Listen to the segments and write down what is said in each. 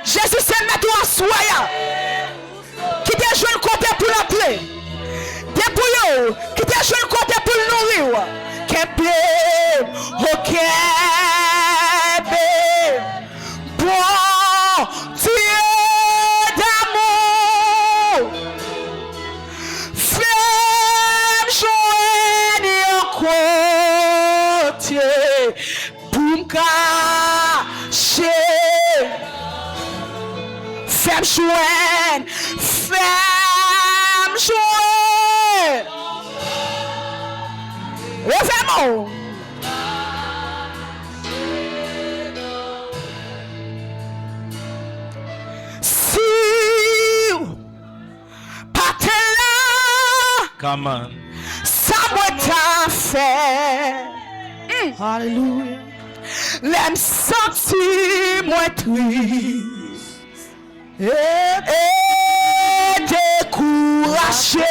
Jésus c'est mettre en soya. Qui te joue le côté pour l'appeler. Des bouillons. Qui te joue le côté pour le nourrir. Qu'un blé. Ok. Bon Dieu d'amour. Femme joigne en côté. Pour cacher. Femme joigne. Femme joigne. Refais-moi. Come on. Ça m'a fait. Alléluia. L'aime sentir moi triste. Et découragé.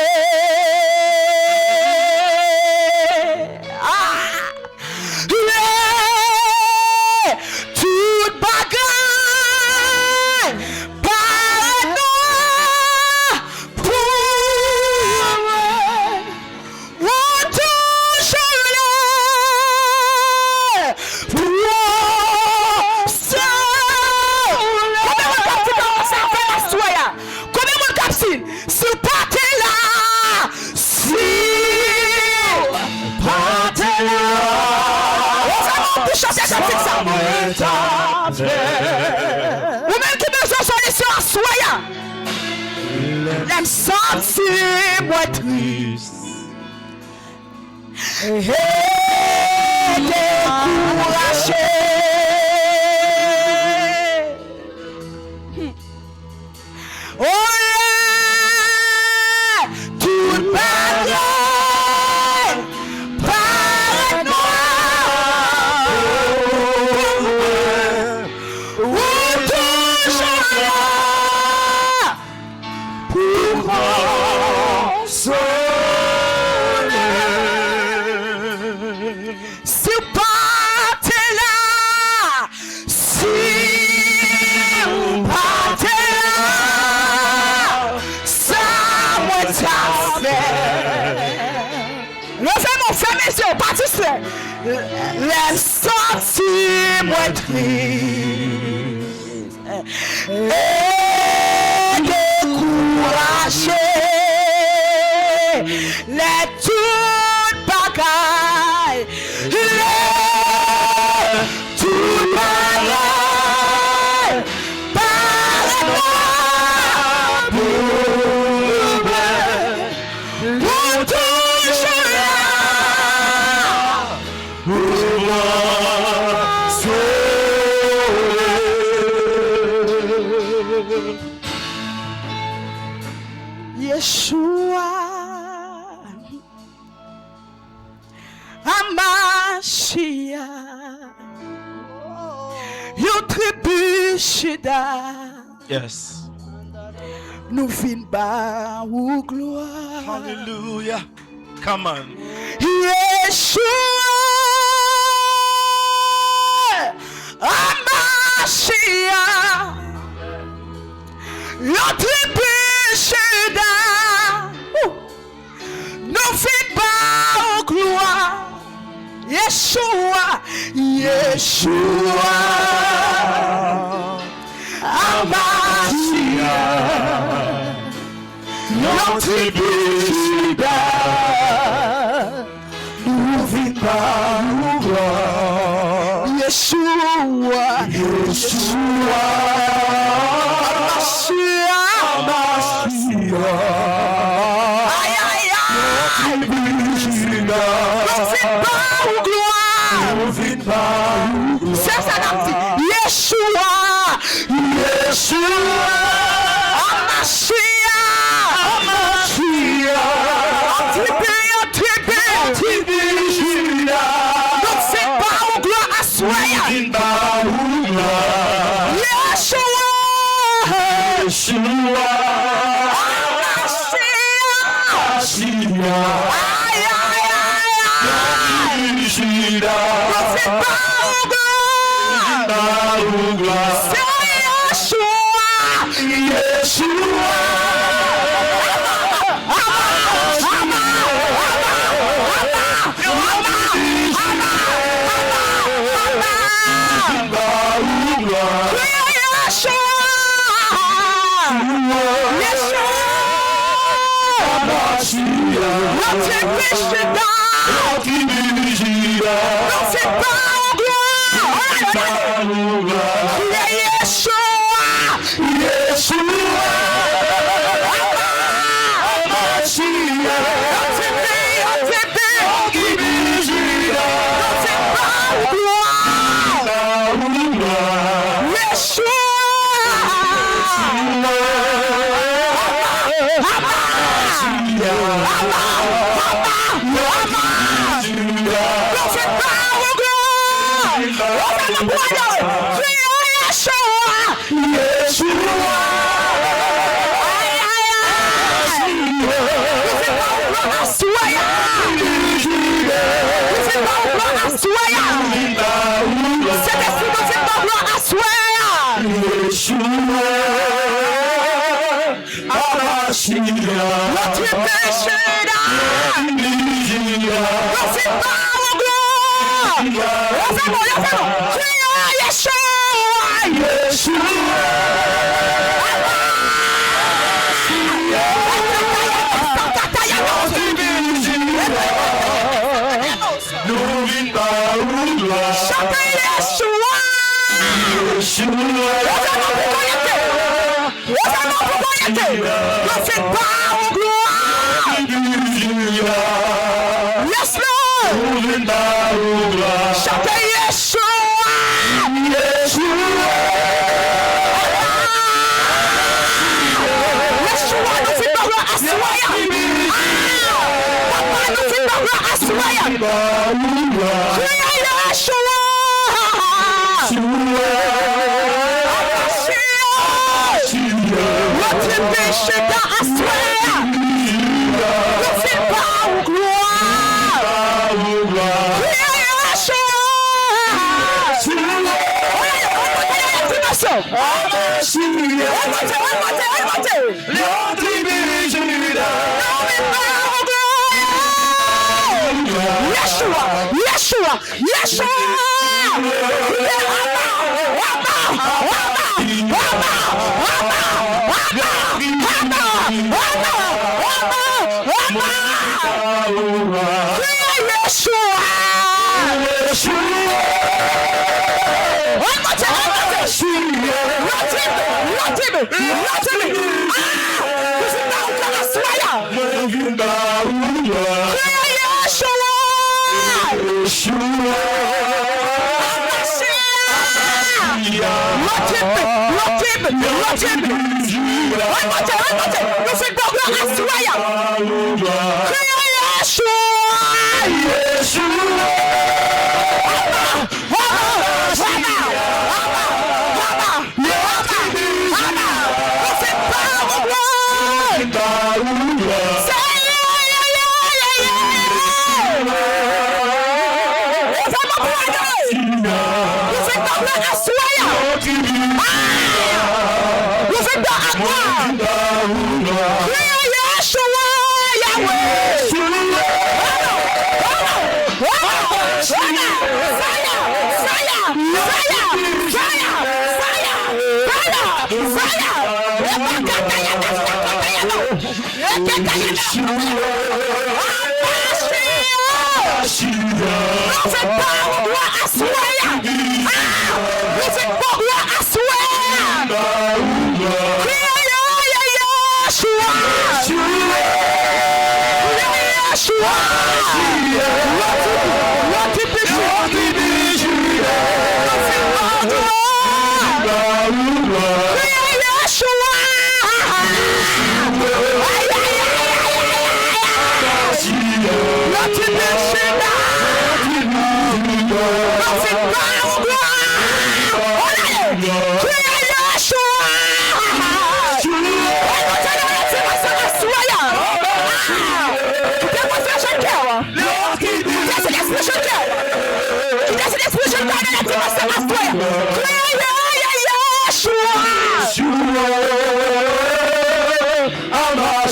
Toute bagaille. Si pas t'es là, si pas t'es là, on va vous chanter comme ça. Ou même qui besoin de solution à soya. L'aime sentir moi triste et découragé. L'aime sentir moi triste et découragé. Les toutes bagailles, les toutes bagailles, pour toujours là. Yeshua Hamashiach Yo tribu Shida. Yes. Nous fin ba ou gloire. Hallelujah. Come on. Yeshua Hamashiach Yo tribu Shida. Nous fin ba ou gloire. Yeshua, Yeshua, Hamashiach, notre Juda, nous vîmes par nous voir. Yeshua, Yeshua, Hamashiach, aïe aïe aïe, notre Juda. C'est ça la dit. Yeshua, Yeshua, Hamashiach, Hamashiach, tribu, Juda. Donc c'est pas au gloire à soi. Yeshua, Yeshua, Hamashiach. C'est pas au gloire. C'est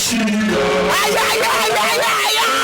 Aïe, aïe, aïe, aïe, aïe, aïe.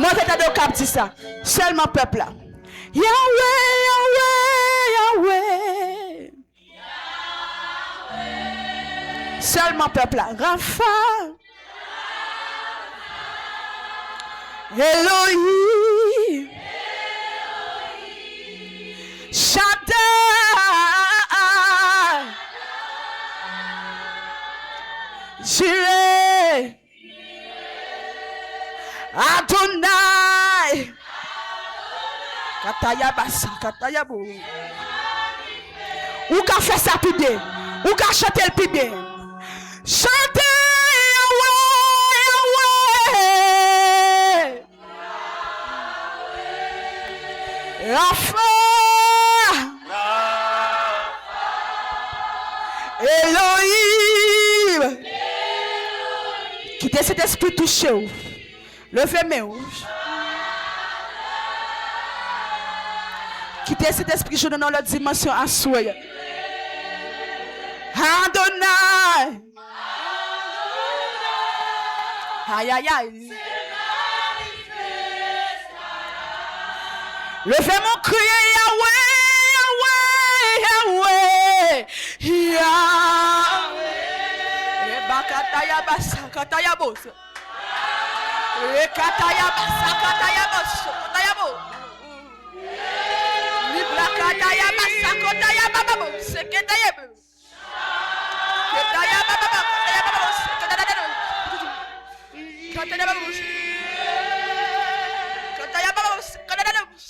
Montez ta dos cap dit ça. Seulement peuple là. Yahweh, Yahweh, Yahweh. Seulement peuple là. Rapha. Elohim. Shaddai. Jireh. Adonai. Kataya basa, kataya bo. Ou ka fait ça plus bien. Ou ka chanter le plus bien. Chantez Yahweh, Yahweh. Rapha. Elohim. Quittez cet esprit touché. Levez mes rouges. Quittez cet esprit, je donne dans l'autre dimension à soi. Adonai. Aïe, aïe, aïe. Levez mon cri, Yahweh, Yahweh, Yahweh, Yahweh. Bakataya basa, kataya bosa. Kataya basa, kataya bosa, kataya bosa. Kataya basa, kataya baba bosa, kataya bosa. Kataya baba bosa, kataya baba bosa, kataya bosa. Kataya baba bosa, kataya baba bosa, kataya bosa.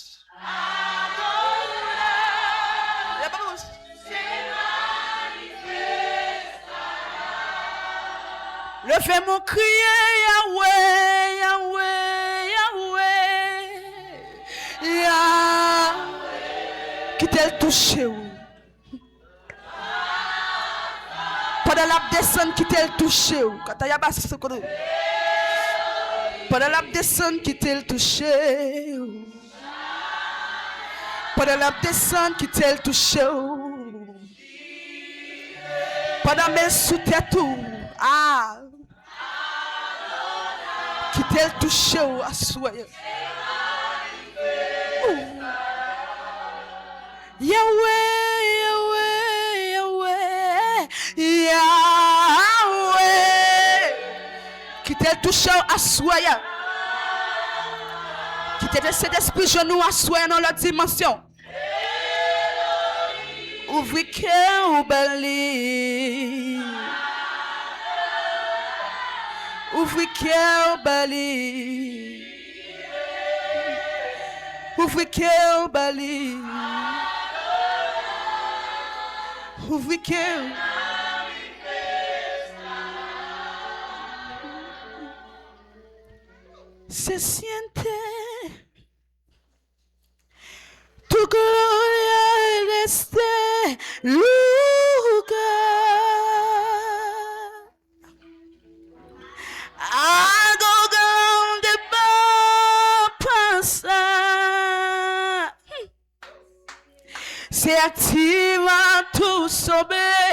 Levez mon cri, Yahweh, Yahweh, Yahweh, Yahweh. Quittez le toucher. Pendant la descente, quittez le toucher. Pendant la descente, quittez le toucher. Pendant la descente, quittez le toucher. Pendant mes sous-têtes, ah. Quittez le toucher à soi. Yahweh, Yahweh, Yahweh, Yahweh. Quittez le toucher à soi. Quittez cet esprit genou à soi dans la dimension. Ouvrez cœur ou bali. Ouvrez cœur bali. Ouvrez cœur bali. Ouvrez cœur. Se siente tu gloria en este lugar. Algo grande va a pasar. Se activa tu sobrenatural.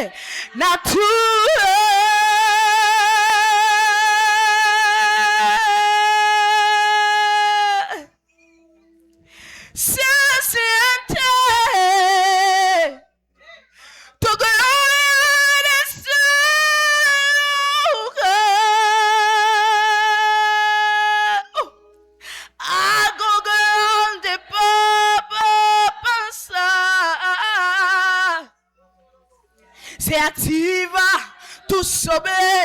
Se siente tu gloria en este lugar. Algo grande va a pasar. Se activa tu sobrenatural.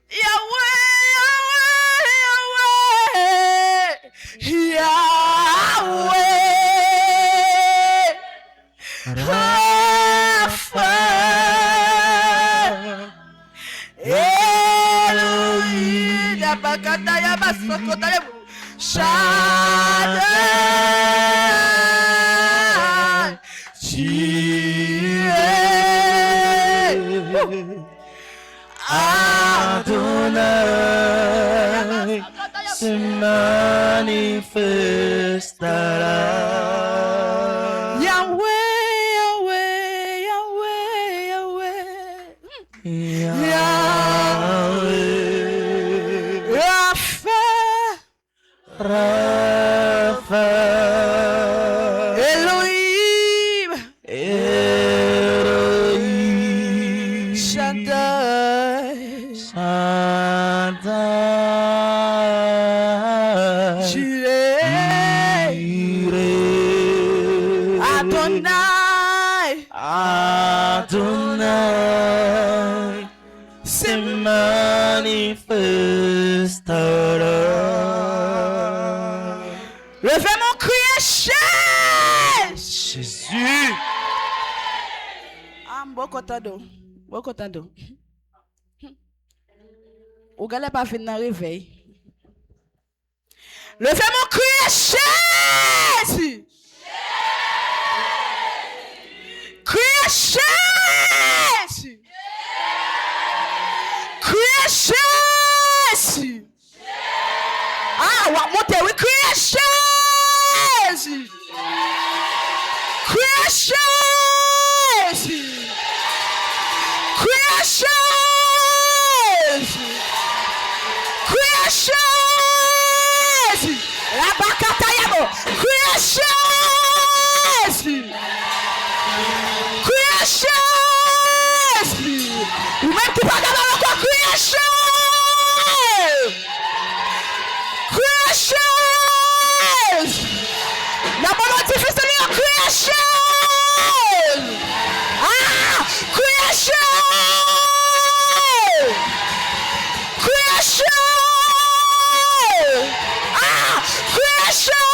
Yahweh, Yahweh, Yahweh, Rapha, Elohim, Dabakataya Basakotaya, Shaddai, Jireh, Adonai se manifestará. Yahweh, Yahweh, Yahweh, Yahweh, Yahweh. Rapha, Elohim, Elohim, Shaddai, Shaddai, Jireh, Jireh, Adonai, Adonai, se manifestera. levez mon cri et chante. Jésus. Beaucoup d'eau. Ou galère pas venir dans le réveil. Levez mon cri et chante. Cri et chante. Cri et chante. Ah, on va monter, oui, cri et chante. Creation! Creation! Creation! La bakatayamo! Creation! Creation! Ou même qui pas capable encore creation! Creation! La bonne difficile de creation! Ah! Creation! Creation! Ah! Creation!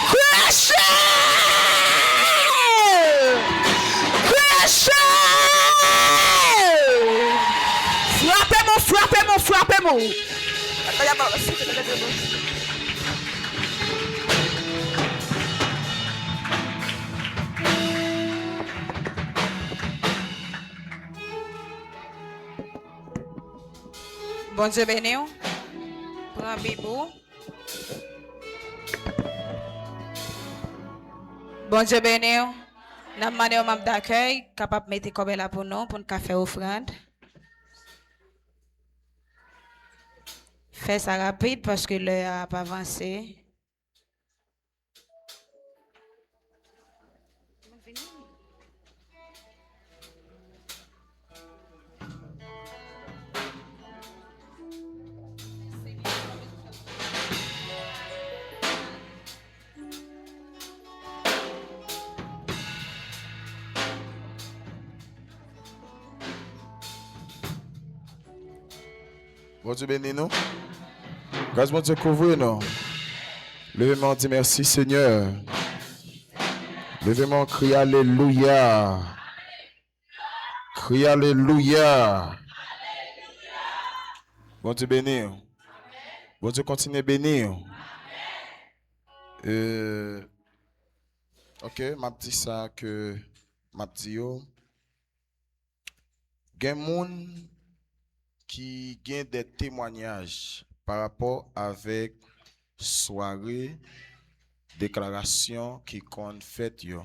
Creation! Creation! Frappez-moi, frappez-moi, frappez-moi! Bon Dieu béni. Prends Bibou. Bon Dieu béni. Nous demandons au membre d'accueil capable de mettre comme là pour nous pour nous faire offrande. Fais ça rapide parce que l'heure a pas avancé. Bon Dieu bénis nous. Grâce mon Dieu couvre nous. Levez-moi dit merci Seigneur. Levez-moi crie alléluia. Crie alléluia. Bon Dieu béni. Bon Dieu continue à bénir. Ok, m'a dit ça que m'a dit yo. Gen moun qui gagne des témoignages par rapport avec soirée déclaration qui qu'on fait yo.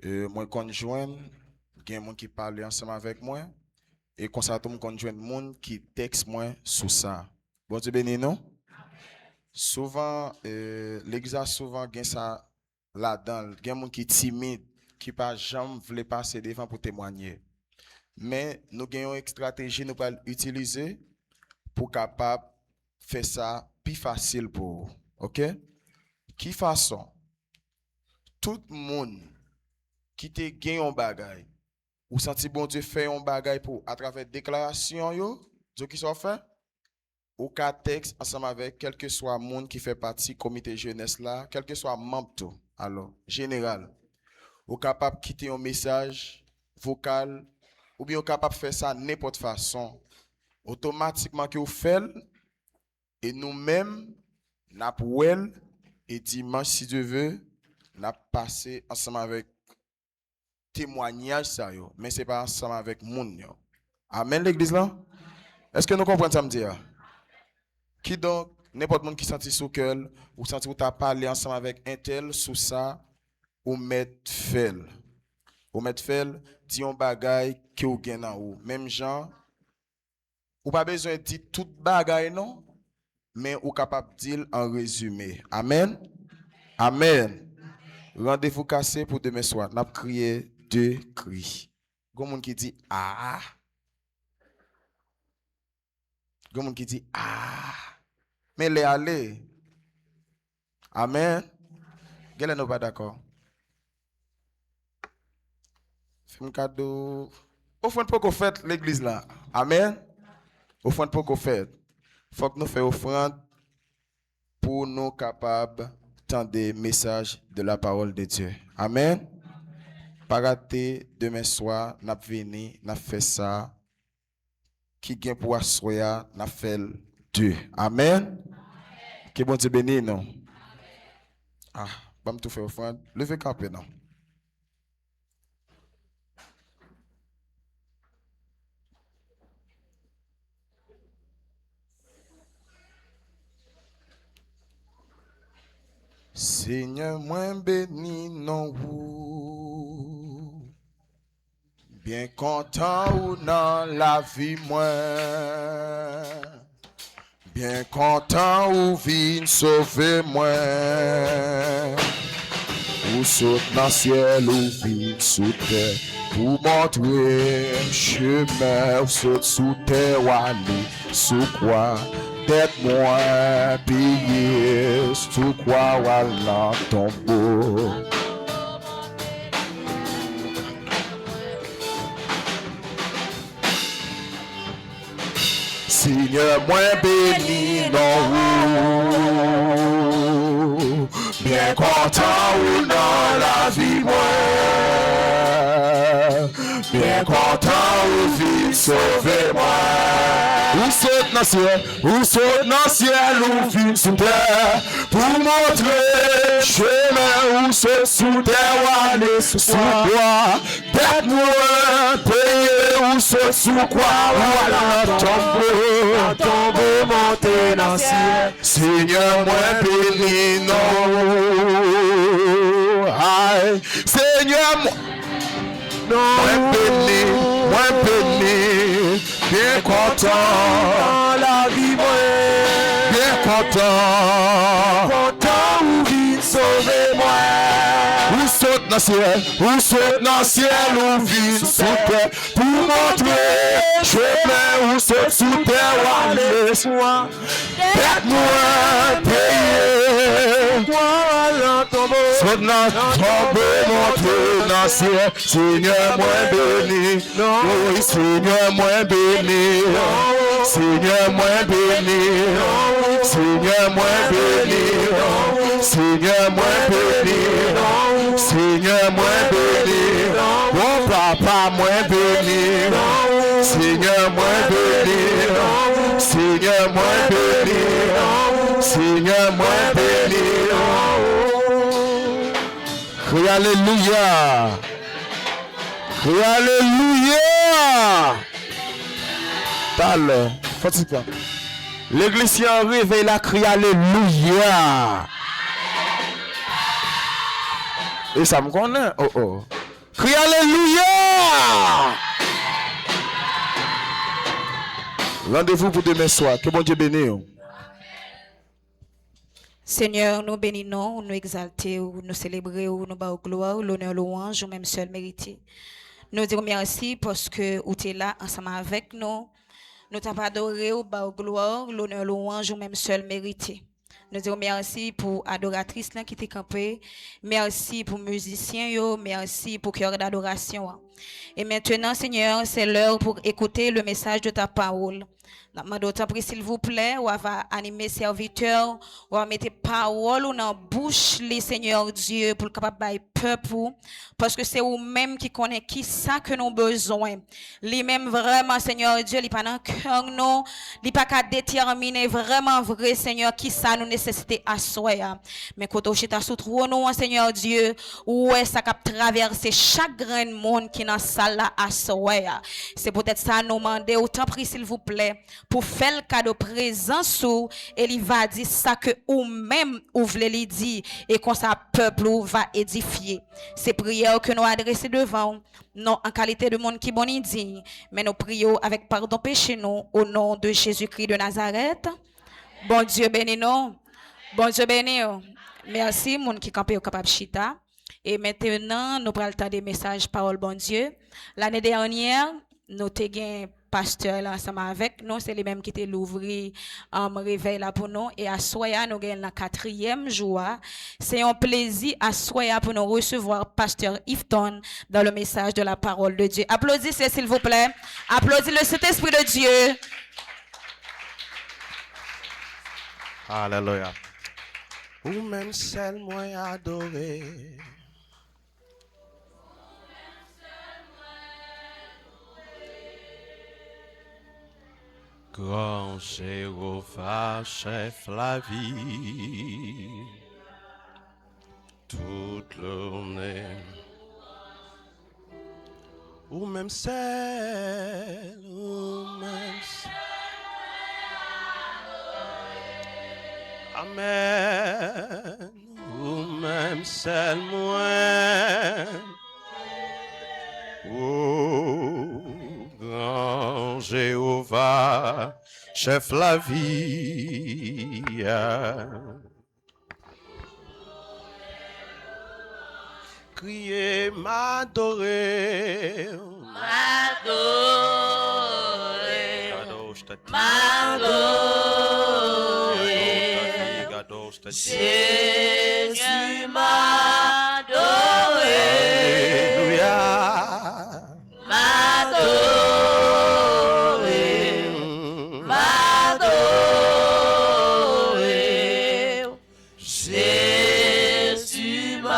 Moi conjoint gen moun qui parle ensemble avec moi et comme ça tout me conjoint moun qui texte moi sous ça. Bon Dieu béni non. Souvent l'église a souvent gen ça là-dedans, gen moun qui timide, qui pas jamais veut passer devant pour témoigner. Mais nous avons une stratégie nous allons utiliser pour capable faire ça plus facile pour vous. OK? Qui façon tout le monde qui te gagne un bagay ou senti bon Dieu fait un bagay pour à travers déclaration yo, Dieu qui soit fait ou ka texte ensemble avec quel que soit monde qui fait partie comité jeunesse là, quel que soit membre tout. Alors, général, ou capable quitter un message vocal ou bien capable de faire ça n'importe façon automatiquement que vous faites et nous-mêmes n'a pouel et dimanche si Dieu veut n'a passé ensemble avec témoignage ça yo mais c'est pas ensemble avec moun yo. Amen l'église là. Est-ce que nous comprenons ça me dire? Qui donc n'importe monde qui senti sous cœur ou senti ou t'a parlé ensemble avec un tel sous ça ou mettre fel. Ou mettre fel, di yon bagay ki ou gen nan ou. Même gens, Ou pas besoin de dire tout bagaille non, mais ou capable de dire en résumé. Amen. Amen. Rendez-vous cassé pour demain soir. N'a crié 2 cris. Gon moun qui dit ah. Gon moun qui dit ah. Mais les aller. Amen. Quel est nous pas d'accord? Fais un cadeau. Offrande pour qu'on fait l'église là. Amen. Offrande pour qu'on fait. Faut que nous fassions offrande pour nous capables d'entendre des messages de la parole de Dieu. Amen. Pas rater demain soir, n'a venu, n'a fait ça. Qui gagne pour assoya, n'a fait 2. Amen. Que bon Dieu bénisse non. Ah, pas me tout faire offrande. Levez campé non. Seigneur, moi béni non vous. Bien content ou dans la vie moi. Bien content ou vin sauver moi. Ou saute dans le ciel ou vin sous terre. Pour montrer un chemin ou saute sous terre ou aller sous quoi. Tête moi payé sous quoi ou allant tombeau. Seigneur, moi béni non ou bien content ou dans la vie moi. Bien content ou vie sauver moi. Ou saute dans le ciel, ou vie sous terre. Pour montrer chemin ou saute sous terre ou aller sous quoi. Tête moi payé ou saute sous quoi ou aller tomber monter dans le ciel. Seigneur, moi béni non. Aïe, Seigneur, moi béni, bien content dans la vie, bien content ou vite sauver moi. Ou saute dans le ciel, ou vite sous terre, pour montrer chemin ou saute sous terre ou aller soi. Tête-moi payé, saute dans tomber, monter dans le ciel. Seigneur, moi béni, oui, Seigneur, moi béni, Seigneur, moi béni, Seigneur, moi béni, Seigneur, moi béni, Seigneur, moi béni, mon papa, moi béni, Seigneur, moi béni, Seigneur, moi béni, Seigneur, moi béni. Crie alléluia. Crie alléluia. Parle. Fatigué. L'église en réveille la crie alléluia. Et ça me connaît. Oh oh. Crie alléluia. Rendez-vous pour demain soir. Que bon Dieu bénisse. Seigneur, nous bénissons, nous exaltons, nous célébrons, nous bas gloire, l'honneur, louange, ou même seul mérité. Nous disons merci parce que vous êtes là ensemble avec nous. Nous t'avons adoré, ou bas gloire, l'honneur, louange, ou même seul mérité. Nous disons merci pour adoratrice qui t'est campée. Merci pour musiciens, merci pour cœur d'adoration. Et maintenant, Seigneur, c'est l'heure pour écouter le message de ta parole. D'autant pris s'il vous plaît, ou va animer serviteurs, ou va mettre parole dans la bouche les Seigneur Dieu pour le capable de peuple, parce que c'est vous-même qui connaît qui ça que nous avons besoin. Lui-même vraiment Seigneur Dieu, il pas dans cœur nous, il pas qu'à déterminer vraiment vrai Seigneur qui ça nous nécessite à soi. Mais quand on chita sous trop nous Seigneur Dieu, où est ça cap traverser chaque grain de monde qui dans salle là à soir. C'est peut-être ça nous demander autant prie s'il vous plaît pour faire le cadeau présence ou et il va dire ça que ou même ou voulez lui dire et qu'on sa peuple ou va édifier. C'est prière que nous adresser devant non en qualité de monde qui bon y dit mais nous prions avec pardon péché nous au nom de Jésus-Christ de Nazareth. Bon Dieu béni nous. Bon Dieu béni. Merci monde qui campé au capable chita. Et maintenant nous prenons le temps des messages parole bon Dieu. L'année dernière, nous avons pasteur là ensemble avec nous, c'est les mêmes qui étaient l'ouvrir réveil là pour nous et à soya nous gagnons la 4e jour. C'est un plaisir à soya pour nous recevoir pasteur Yveton dans le message de la parole de Dieu. Applaudissez s'il vous plaît. Applaudissez le Saint-Esprit de Dieu. Alléluia. Ou même celle moi adoré. Grand Jéhovah, chef la vie, toute l'année. Ou même celle, ou même celle. Amen. Ou même celle moi. Oh, grand Jéhovah, chef la vie. Crier, m'adorer. M'adorer. Jésus m'adorer. Alléluia. M'adorer. M'adorer. Jésus m'adorer.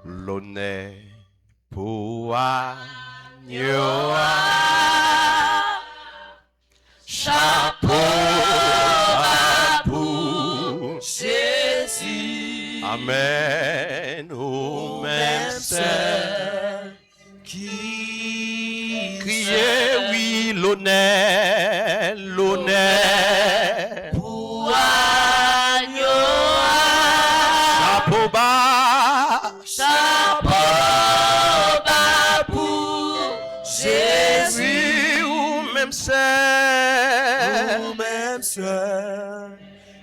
L'honneur pour agneau. Chapeau pour Jésus. Amen. Ou même celle qui criez oui l'honneur, l'honneur. pour agneau. Chapeau bas. Chapeau bas pour Jésus. Oui, ou même celle. Ou même ceux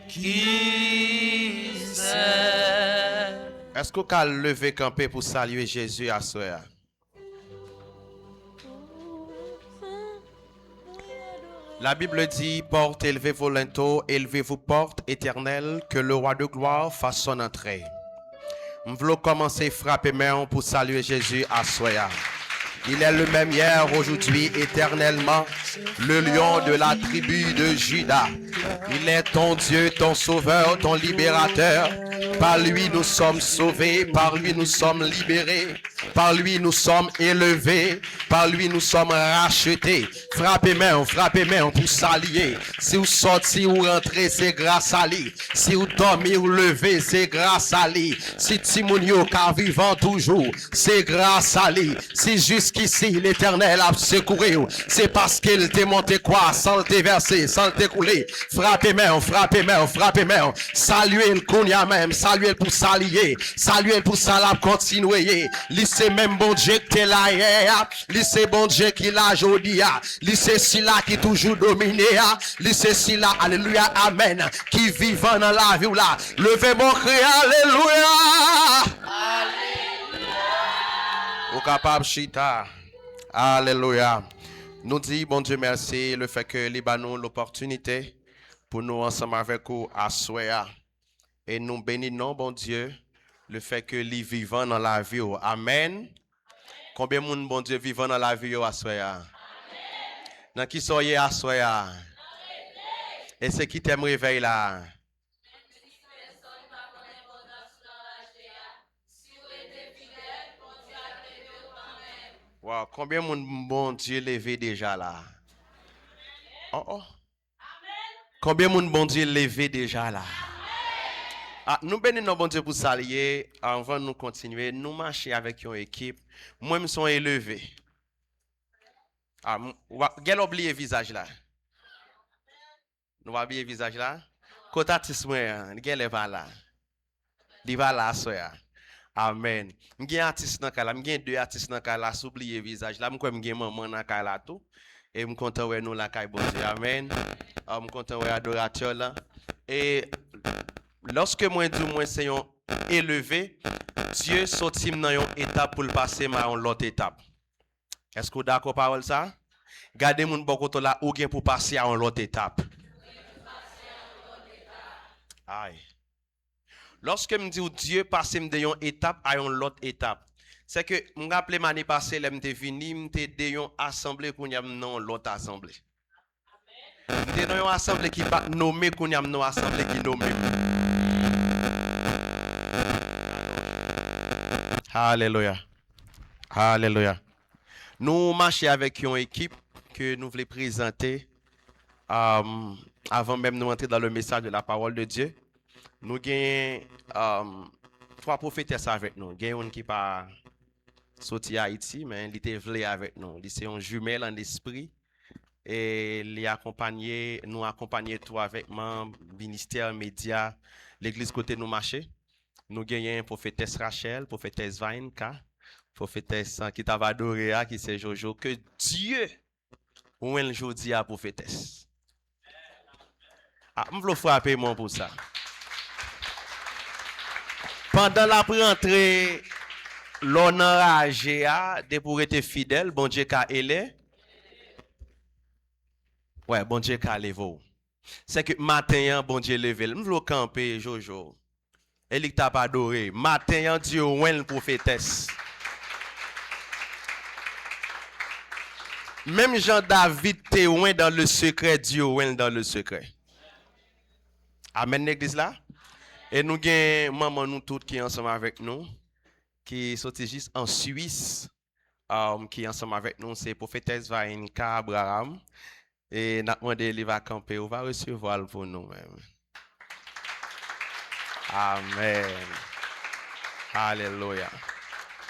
qui s'aiment. Est-ce qu'on peut lever camper pour saluer Jésus à soi? La Bible dit, porte élevez vos linteaux, élevez-vous porte éternelle, que le roi de gloire fasse son entrée. Nous voulons commencer à frapper main pour saluer Jésus à soi. Il est le même hier, aujourd'hui, éternellement, le lion de la tribu de Juda. Il est ton Dieu, ton sauveur, ton libérateur. Par lui nous sommes sauvés, par lui nous sommes libérés, par lui nous sommes élevés, par lui nous sommes rachetés. Frappez main pour s'allier. Si vous sortez ou rentrez, c'est grâce à lui. Si vous dormez ou levez, c'est grâce à lui. Si Timounio car vivant toujours, c'est grâce à lui. Si jusqu'ici l'Éternel a secouru, c'est parce qu'il t'est monté quoi, sans te verser, sans te couler. Frappez main. Saluez le kounia même, saluez pour s'allier, saluez pour ça la continuer. Lycée même bon Dieu qui est là hier, lycée bon Dieu qui l'a aujourd'hui, lycée si là qui toujours dominé, lycée si là, alléluia, amen, qui vivant dans la vie là. Levez mon cri, alléluia. Au capable chita. Alléluia. Nous dit bon Dieu merci le fait que Libanon l'opportunité pour nous ensemble avec vous à soya. Et nous bénissons bon Dieu le fait que les vivants dans la vie. Amen. Combien de monde bon Dieu vivant dans la vie à soya? Dans qui soyez à soya? Et c'est qui t'aime réveil là? Wow, combien de monde bon Dieu levé déjà là? Oh. Combien de monde bon Dieu levé déjà là? Ah, nous bénissons bon Dieu pour saluer. Avant de nous continuer, nous marcher avec une équipe. Moi, je suis élevé. Ah, quel oublié visage là? Nous va oublier visage là? Côté artiste, quel est là? Il va là, soya. Amen. M'gen artiste dans kala, m'gen deux artistes dans kala, s'oublier visage là, m'ko m'gen maman dans kala tout. Et m'content ouais nous la kay bon Dieu. Amen. M'content ouais adorateur là. Et lorsque moi dis moi c'est un élevé, Dieu sorti dans une étape pour le passer à une autre étape. Est-ce que vous d'accord parole ça? Gardez mon bon côté là ou bien pour passer à une autre étape. Aïe. Lorsque me dit Dieu passe de une étape à une autre étape, c'est que me rappelle l'année passée, là m'étais venu, m'étais de une assemblée qu'on y a non l'autre assemblée. M'étais dans une assemblée qui pas nommé qu'on y a non assemblée qui nommé. Alléluia. Alléluia. Nous marchons avec une équipe que nous voulons présenter avant même de entrer dans le message de la parole de Dieu. Nous avons trois prophétesses avec nous. Nous avons une qui pas sorti à Haïti, mais il était venu avec nous. C'est un jumelle en esprit. Et nous accompagner tout avec mon ministère, média, l'église côté nous marcher. Nous avons prophétesse Rachel, prophétesse Vainka, prophétesse qui t'a adoré, qui c'est Jojo. Que Dieu, ou un jour dit à prophétesse. Ah, je veux frapper moi pour ça. Pendant la rentrée, l'honneur à GA, de pour être fidèle, bon Dieu qu'a élé. Ouais, bon Dieu qu'a levé. C'est que matin, bon Dieu levé. Je veux camper, Jojo. Et il t'a pas adoré. Matin, Dieu ouin le prophétesse. Même Jean-David te ouin dans le secret, Dieu ouin dans le secret. Amen, l'église là. Et nous avons maman nous toutes qui sont ensemble avec nous, qui sont juste en Suisse, qui sont ensemble avec nous, c'est prophétesse Vainka Abraham. Et nous avons demandé qu'il va camper, on va recevoir pour nous-mêmes. Amen. Alléluia.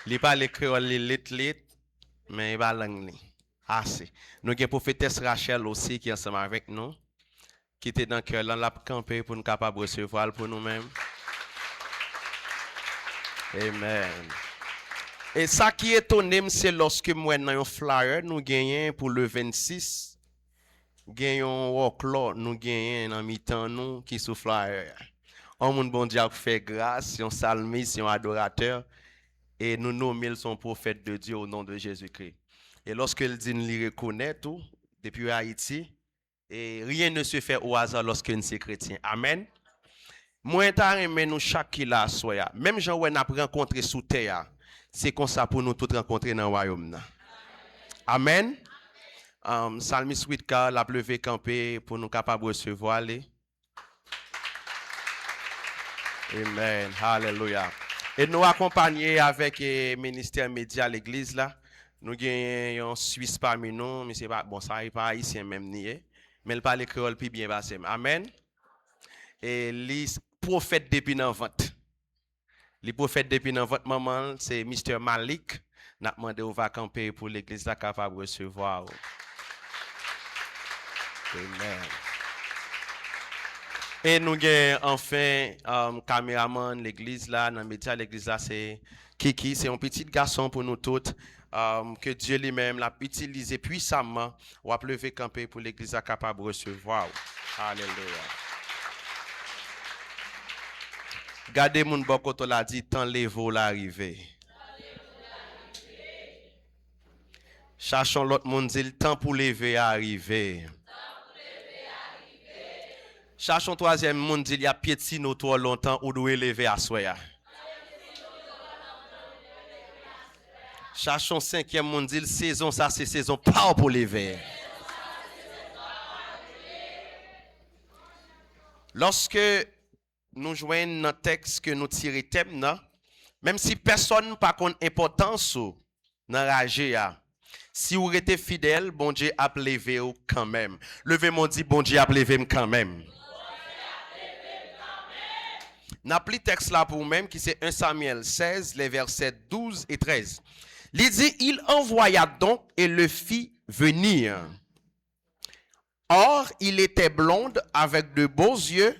Il parle créole lit, mais il va langue. Assez. Nous avons prophétesse Rachel aussi qui est ensemble avec nous, qui était dans le cœur, là, la camper pour nous capables de recevoir pour nous-mêmes. Amen. Et ça qui est étonné, c'est lorsque moi, dans un flyer, nous gagnons pour le 26, gagnons un workload, nous gagnons en mi-temps, nous, qui sous flyer. On monde bon Dieu fait grâce, un psalmiste, un adorateur, et nous nommons son prophète de Dieu au nom de Jésus-Christ. Et lorsque il dit, nous reconnaît tout, depuis Haïti, et rien ne se fait au hasard lorsqu'on est chrétien. Amen. Moi, je nous chaque qui l'a soya. Même gens où on a rencontré sous terre, c'est comme ça pour nous tous rencontrer dans le royaume. Amen. Salmis 8K, la pleuvé campé pour nous capables de recevoir. Amen. Hallelujah. Et nous accompagner avec le ministère média à l'église là. Nous avons un Suisse parmi nous, mais c'est pas bon, ça n'est pas haïtien même nié. Mais il parle créole puis bien passé. Amen. Et les prophètes depuis dans vente. Les prophètes depuis dans votre maman, c'est Mr. Malik. N'a demandé au va camper pour l'église là capable de recevoir. Amen. Et nous avons enfin caméraman l'église là, dans le média l'église là, c'est Kiki, c'est un petit garçon pour nous toutes. Que Dieu lui-même l'a utilisé puissamment ou a levé camper pour l'église capable de recevoir. Alléluia. Gardez mon bokoto l'a dit tant l'évo l'arrivée. Cherchons l'autre monde dit le temps pour lever arriver. Cherchons troisième monde dit il y a piétine trop longtemps ou doit lever à soya. Cherchons cinquième monde dit saison ça c'est saison pas pour lever. Lorsque nous joignons dans texte que nous tirons thème, même si personne n'a pas d'importance dans la GA, si vous êtes fidèle, bon Dieu a levé quand même. Levez-moi dit bon Dieu a levé quand même. N'appli texte là pour vous-même qui c'est 1 Samuel 16, les versets 12 et 13. Il dit, il envoya donc et le fit venir. Or, il était blonde avec de beaux yeux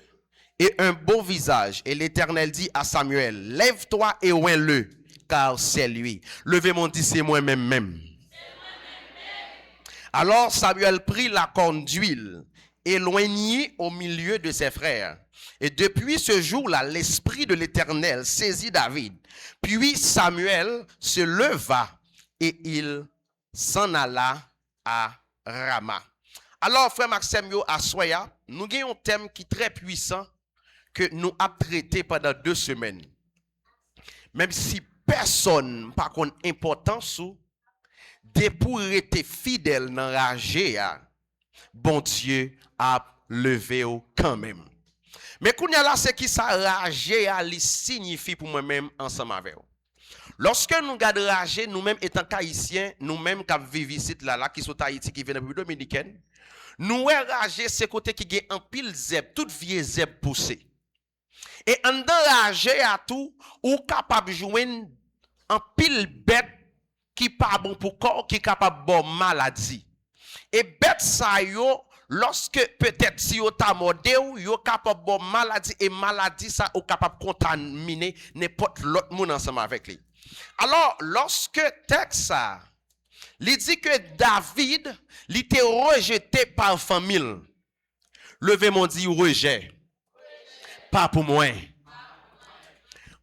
et un beau visage. Et l'Éternel dit à Samuel, lève-toi et oins-le, car c'est lui. Levez mon dit, c'est moi-même même. Alors Samuel prit la corne d'huile, éloigné au milieu de ses frères. Et depuis ce jour-là, l'esprit de l'Éternel saisit David. Puis Samuel se leva et il s'en alla à Rama. Alors, frère Maxime, à Soya, nous avons un thème qui est très puissant que nous avons traité pendant 2 semaines. Même si personne n'a pas d'importance, de pour être fidèle dans la ragé, bon Dieu a levé quand même. Mais quand là, c'est qui ça ragé signifie pour moi-même ensemble avec vous. Lorsque nous regardons ragé, nous-mêmes étant haïtiens, nous-mêmes qui vivons ici, là, qui sont Haïti, qui viennent de la République dominicaine, nous ragé, c'est côté qui a un pile zèbre, toute vieille zèbre poussée. Et en dedans ragé à tout, ou capable de jouer un pile bête qui pas bon pour corps, qui est capable de bon maladie. Et bête ça yo, lorsque peut-être si yo ta mordé ou yo capable bon maladie et maladie ça ou capable contaminer n'importe l'autre monde ensemble avec lui. Alors lorsque texte ça, il dit que David, il était rejeté par famille. Levez mon dit rejet. Pas pour moi.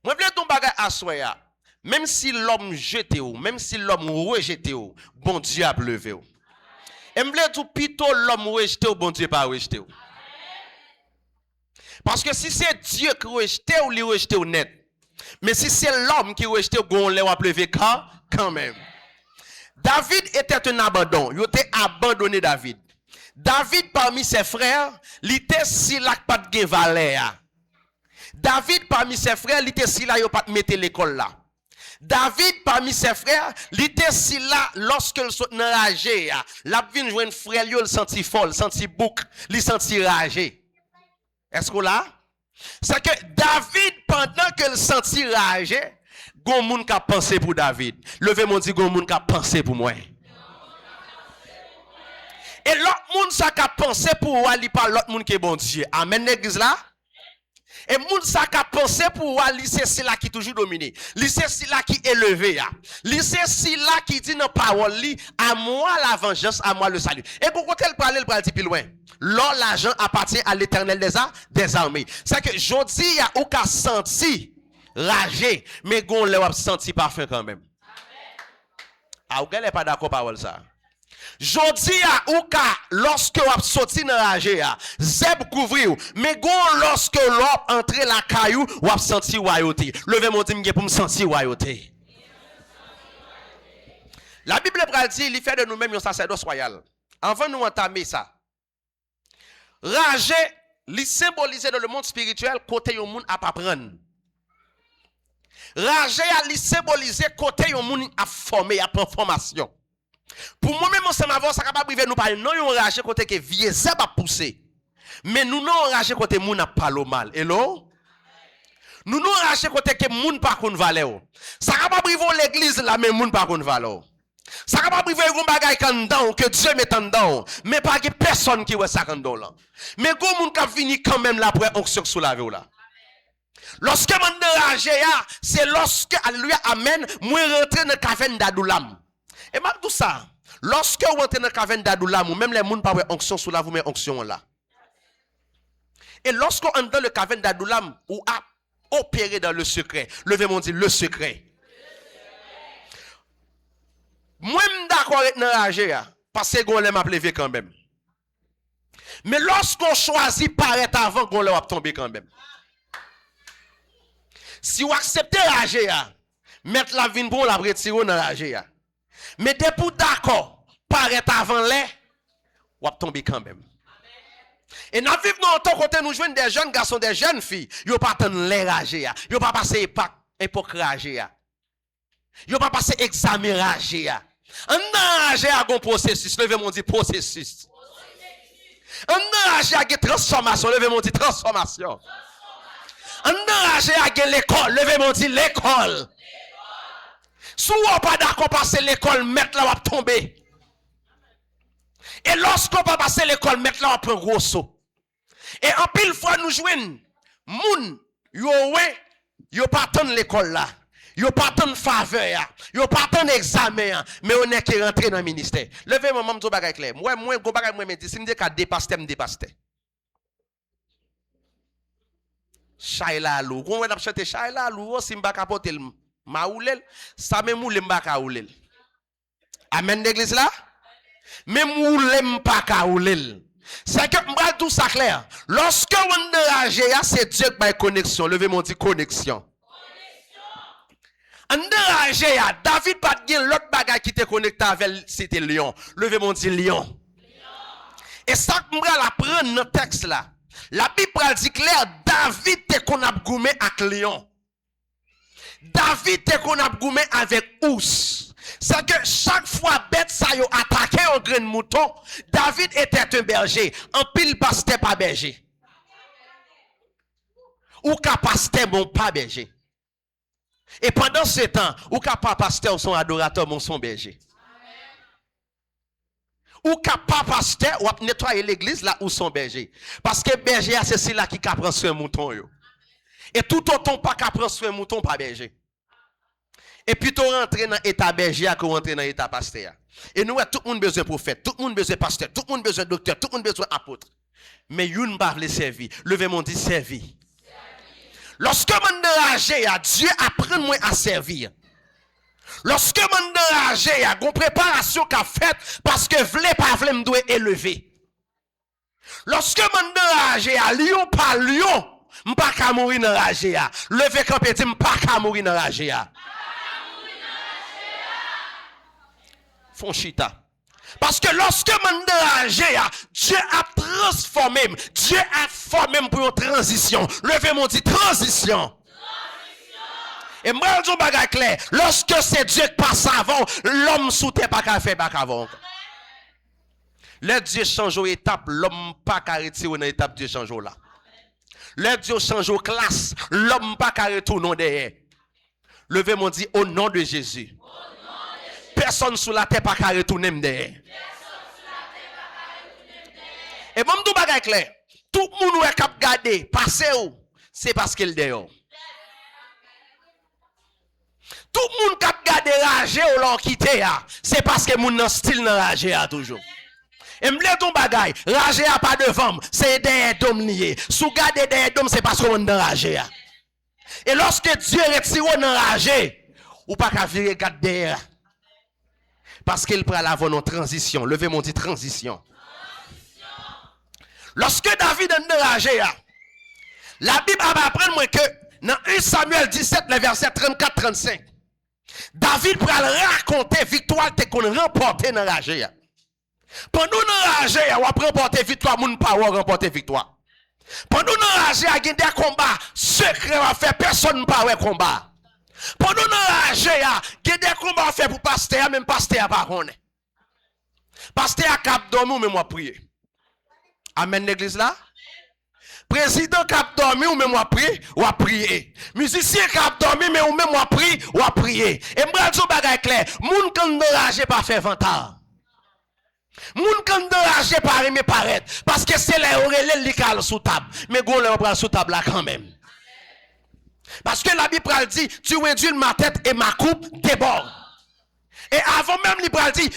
Moi je veux ton bagage à soya. Même si l'homme jeté ou, même si l'homme rejeté ou, bon Dieu a levé ou. Et me veux tout plutôt l'homme rejeté ou, bon Dieu pas rejeté ou. Parce que si c'est Dieu qui rejeté ou, il rejeté ou net. Mais si c'est l'homme qui rejeté ou, on l'a levé quand même. David était un abandon. Il était abandonné David. David parmi ses frères, il était si là pas de valeur. David parmi ses frères, il était si là il pas mettre l'école là. David parmi ses frères, il était si là lorsque il saute dans ragé, la vinn joindre frère il senti folle, senti bouc, il senti ragé. Est-ce que là? C'est que David pendant qu'il senti ragé, gon moun ka pensé pour David. Levez mon dit gon moun ka pensé pour moi. Et l'autre moun ça ka pensé pour moi, il pas l'autre moun qui est bon Dieu. Amen l'église là. Et moun sa ka pensé pour moi, c'est là qui toujours dominé. C'est là qui élevé ya. C'est là qui dit dans parole li, à moi la vengeance, à moi le salut. Et pour côté le parler plus loin. L'or l'argent appartient à l'Éternel des armées. C'est que jodi ya ou ka senti ragé, mais gon le wap senti parfum quand même. Ah, ou n'est pas d'accord parole ça. Jodi a ou ka lorsque wap sorti dans ragé a zeb couvri ou mais gon lorsque l'op entre la caillou wap senti royauté. Levez mon dit pour me sentir royauté. La Bible pral dit il fait de nous-mêmes un sacerdoce royal. Avant nous entamer ça. Ragé li symboliser dans le monde spirituel côté yon moun a pas prendre. Ragé a li symboliser côté yon moun a former a prendre formation. Pour moi-même, on s'en va, ça capable de nous parler. Non, on rage côté que vieux ça va pousser. Mais nous non rage côté moun a parlé mal. Hello? Nous non rage côté que moun pas kon valeur. Ça capable de l'église là mais moun pas kon valeur. Ça capable de un bagay kan dedans que Dieu met en dedans, mais pas que personne qui voit ça kan dedans là. Mais go moun ka vini quand même là après onction sous la vie là. Lorsque man de rage c'est lorsque alléluia amen, moi rentrer dans caverne d'Adoulam. Et même tout ça, lorsque vous entrez dans la caverne d'Adoulam, ou même les gens pas onction sous la vous met onction là. Et lorsque vous entrez dans le caverne d'Adoulam, ou a opéré dans le secret, levez mon dit le secret. Moi, je suis d'accord avec nous, parce que vous m'a levé quand même. Mais lorsqu'on choisit paraître avant, on va tomber quand même. Si vous acceptez rager, mettre la vie pour la retirer dans rager. Mais depuis d'accord, paraître avant les, ou va tomber quand même. Et nous vivons dans ton côté, nous jouons des jeunes garçons, des jeunes filles, ils ne pas attendre les rager, ils ne pas passer époque rager, ils ne pas passer examen rager. Un rager a un processus, levez mon dit processus. Un rager a une transformation, levez mon dit transformation. En enragé à l'école, levez-moi dit l'école. Si vous n'êtes pas d'accord passer l'école, mettre là va tomber. Et lorsqu'on va passer l'école, mettre là va prendre gros saut. Et en pile fois nous jouons, moun, yo pas attendre l'école là. Yo pas attendre faveur, yo pas attendre examen, mais on est qui rentré dans le ministère. Levez-moi maman tout bagay clair. Moi go bagay moi me dit si me dit qu'à dépasser me dépasser. Shaila Lou, on va chanter Shaila Lou, si m'ba capoter ma oulel, ça même ou m'ba ka oulel. Amen l'église là? Même ou m'pa ka oulel. C'est que m'ba tout ça clair. Lorsque on enragé, c'est Dieu qui a connexion. Levez-moi dit connexion. En enragé, David pas de l'autre bagage qui te connecté avec c'était lion. Levez-moi dit lion. Et ça m'ba la prendre dans texte là. La Bible dit clair, David te qu'on a goumé avec lion. David te qu'on a goumé avec ours. C'est que chaque fois bête ça yo attaqué un grain de mouton, David était un berger. En pile pasteur pas berger. Ou ka pasteur bon pas berger. Et pendant ce temps, ou ka pas pasteur son adorateur mon son berger. Ou capable pasteur ou nettoyer l'église là où son berger parce que berger c'est celui-là qui prend soin mouton yo. Et tout autant pas prend soin mouton pas berger. Et puis tu rentres dans état berger que rentrer dans état pasteur. Et nous tout le monde besoin prophète, tout le monde besoin pasteur, tout le monde besoin docteur, tout le monde besoin apôtre. Mais une pas veut servir. Levez mon dit servir. Lorsque mon enragé à Dieu apprend moi à servir. Lorsque mon enragé, il y a une préparation qu'a faite parce que vle pas vle me doit élever. Lorsque mon enragé, à lion par lion, m'pas ka mourir enragé. Levé campé dit m'pas ka mourir enragé. Fon chita. Parce que lorsque mon enragé, Dieu a transformé, Dieu a formé pour une transition. Levez mon dit transition. Et moi, je dis bagay clair. Lorsque c'est Dieu qui passe avant, l'homme sous terre pas qu'à faire bac avant. Le Dieu change d'étape, l'homme pas qu'à retirer dans l'étape Dieu change là. Le Dieu change de classe, l'homme pas qu'à retourner derrière. Levez mon dit au nom de Jésus. Personne sous la terre pas qu'à retourner derrière. Et moi, je dis bagay clair. Tout le monde qui a gardé, passé où, c'est parce qu'il est dehors. Tout le monde qui a gardé ragé ou l'on quitté, c'est parce que mon style n'a ragé toujours. Et m'le ton bagay, ragé a pas devant, c'est derrière d'homme lié. Sous garder derrière d'homme, c'est parce qu'on est ragé. Et lorsque Dieu retire on ragé, ou pas qu'à virer garde derrière. Parce qu'il prend la bonne transition. Levez mon dit transition. Lorsque David est enragé, la Bible va apprendre moi que dans 1 Samuel 17, le verset 34-35, David va raconter victoire qu'on remporté dans ragé. Pendant nous ragé, on va remporter victoire, moun pas remporter victoire. Pendant nous ragé, il y a des combats secrets à faire, personne ne peut combat. Pendant nous ragé, il y a des combats à faire pour pasteur, même pasteur pas connaît. Pasteur a cap dormi ou même moi prier. Amen l'église là. Président cap dormi ou même moi prier ou à prier. Musicien cap dormi mais ou même moi prier ou à prier. Et m'bral zo bagay clair, moun kan enragé pas faire vantard. Moun kan enragé pas aimer paraître parce que c'est les orelel li kal sous table. Mais gon le bral sous table là quand même. Parce que la Bible dit, tu réduis ma tête et ma coupe déborde. Et avant même la Bible dit,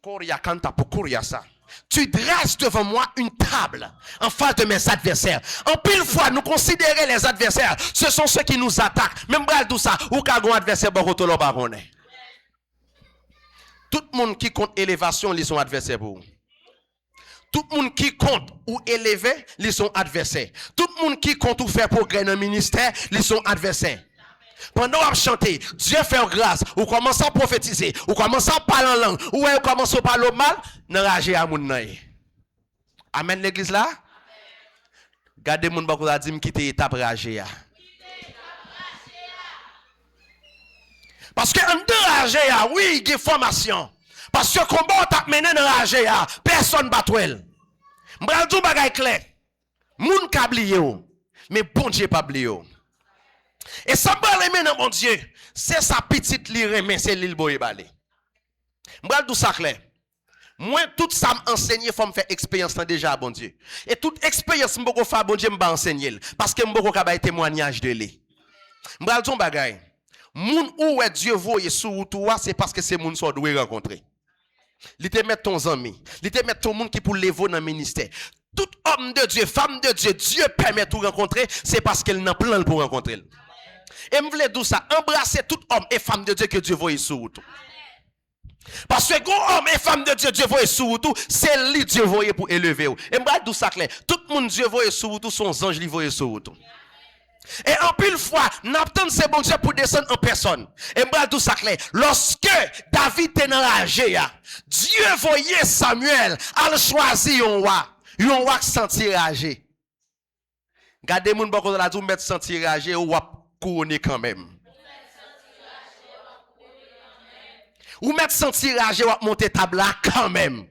Koria kanta pour Koria ça. Tu dresses devant moi une table en face de mes adversaires. En pile fois, nous considérons les adversaires, ce sont ceux qui nous attaquent. Même bral tout ça, ou ka gon adversaire boroto lo baronne. Tout le monde qui compte élévation, ils sont adversaires pour vous. Tout le monde qui compte ou élever, ils sont adversaires. Tout le monde qui compte ou faire progrès dans le ministère, ils sont adversaires. Pendant qu'on chante, Dieu fait grâce, ou commence à prophétiser, ou commence à parler en langue, ou commence à parler mal, n'enragez à moun naï. Amen l'église là? Gardez moun bakou la dit quitter étape ragé. Parce que en enragé, oui, il y a formation. Parce que combat t'a mené enragé, personne bat elle. M'bral dou bagay clair. Moun ka blié, mais bon Dieu pas blié. Et ça me remet dans mon Dieu, c'est sa petite li remet, c'est l'île boye balé. M'bral tout ça clair. Moi, tout ça m'enseigner, faut me faire expérience déjà, bon Dieu. Et toute expérience m'boko faire, bon Dieu, m'ba enseigner. Parce que m'boko kaba témoignage de lui. M'bral ton bagay. Moun ou est Dieu voye sous toi, c'est parce que c'est moun so doit rencontrer. Li te met ton ami, li te met ton monde qui pour lever dans le ministère. Tout homme de Dieu, femme de Dieu, Dieu permet de rencontrer, c'est parce qu'elle n'a plan pour rencontrer. Et me voulais dire ça, embrasser tout homme et femme de Dieu que Dieu voye sous tout. Parce que grand homme et femme de Dieu, Dieu voye sous tout, c'est lui Dieu voye pour élever. Et me voulais dire ça clair, tout le monde Dieu voye sous tout, son ange lui voye sous tout. Et en pile fois, n'attend c'est bon Dieu pour descendre en personne. Et moi tout ça clair. Lorsque David est enragé, Dieu voyait Samuel à choisir un roi qui sentit ragé. Gardez moun bako la dou mettre sentir ragé ou couronné quand même. Ou mettre sentir ragé ou monter table là quand même.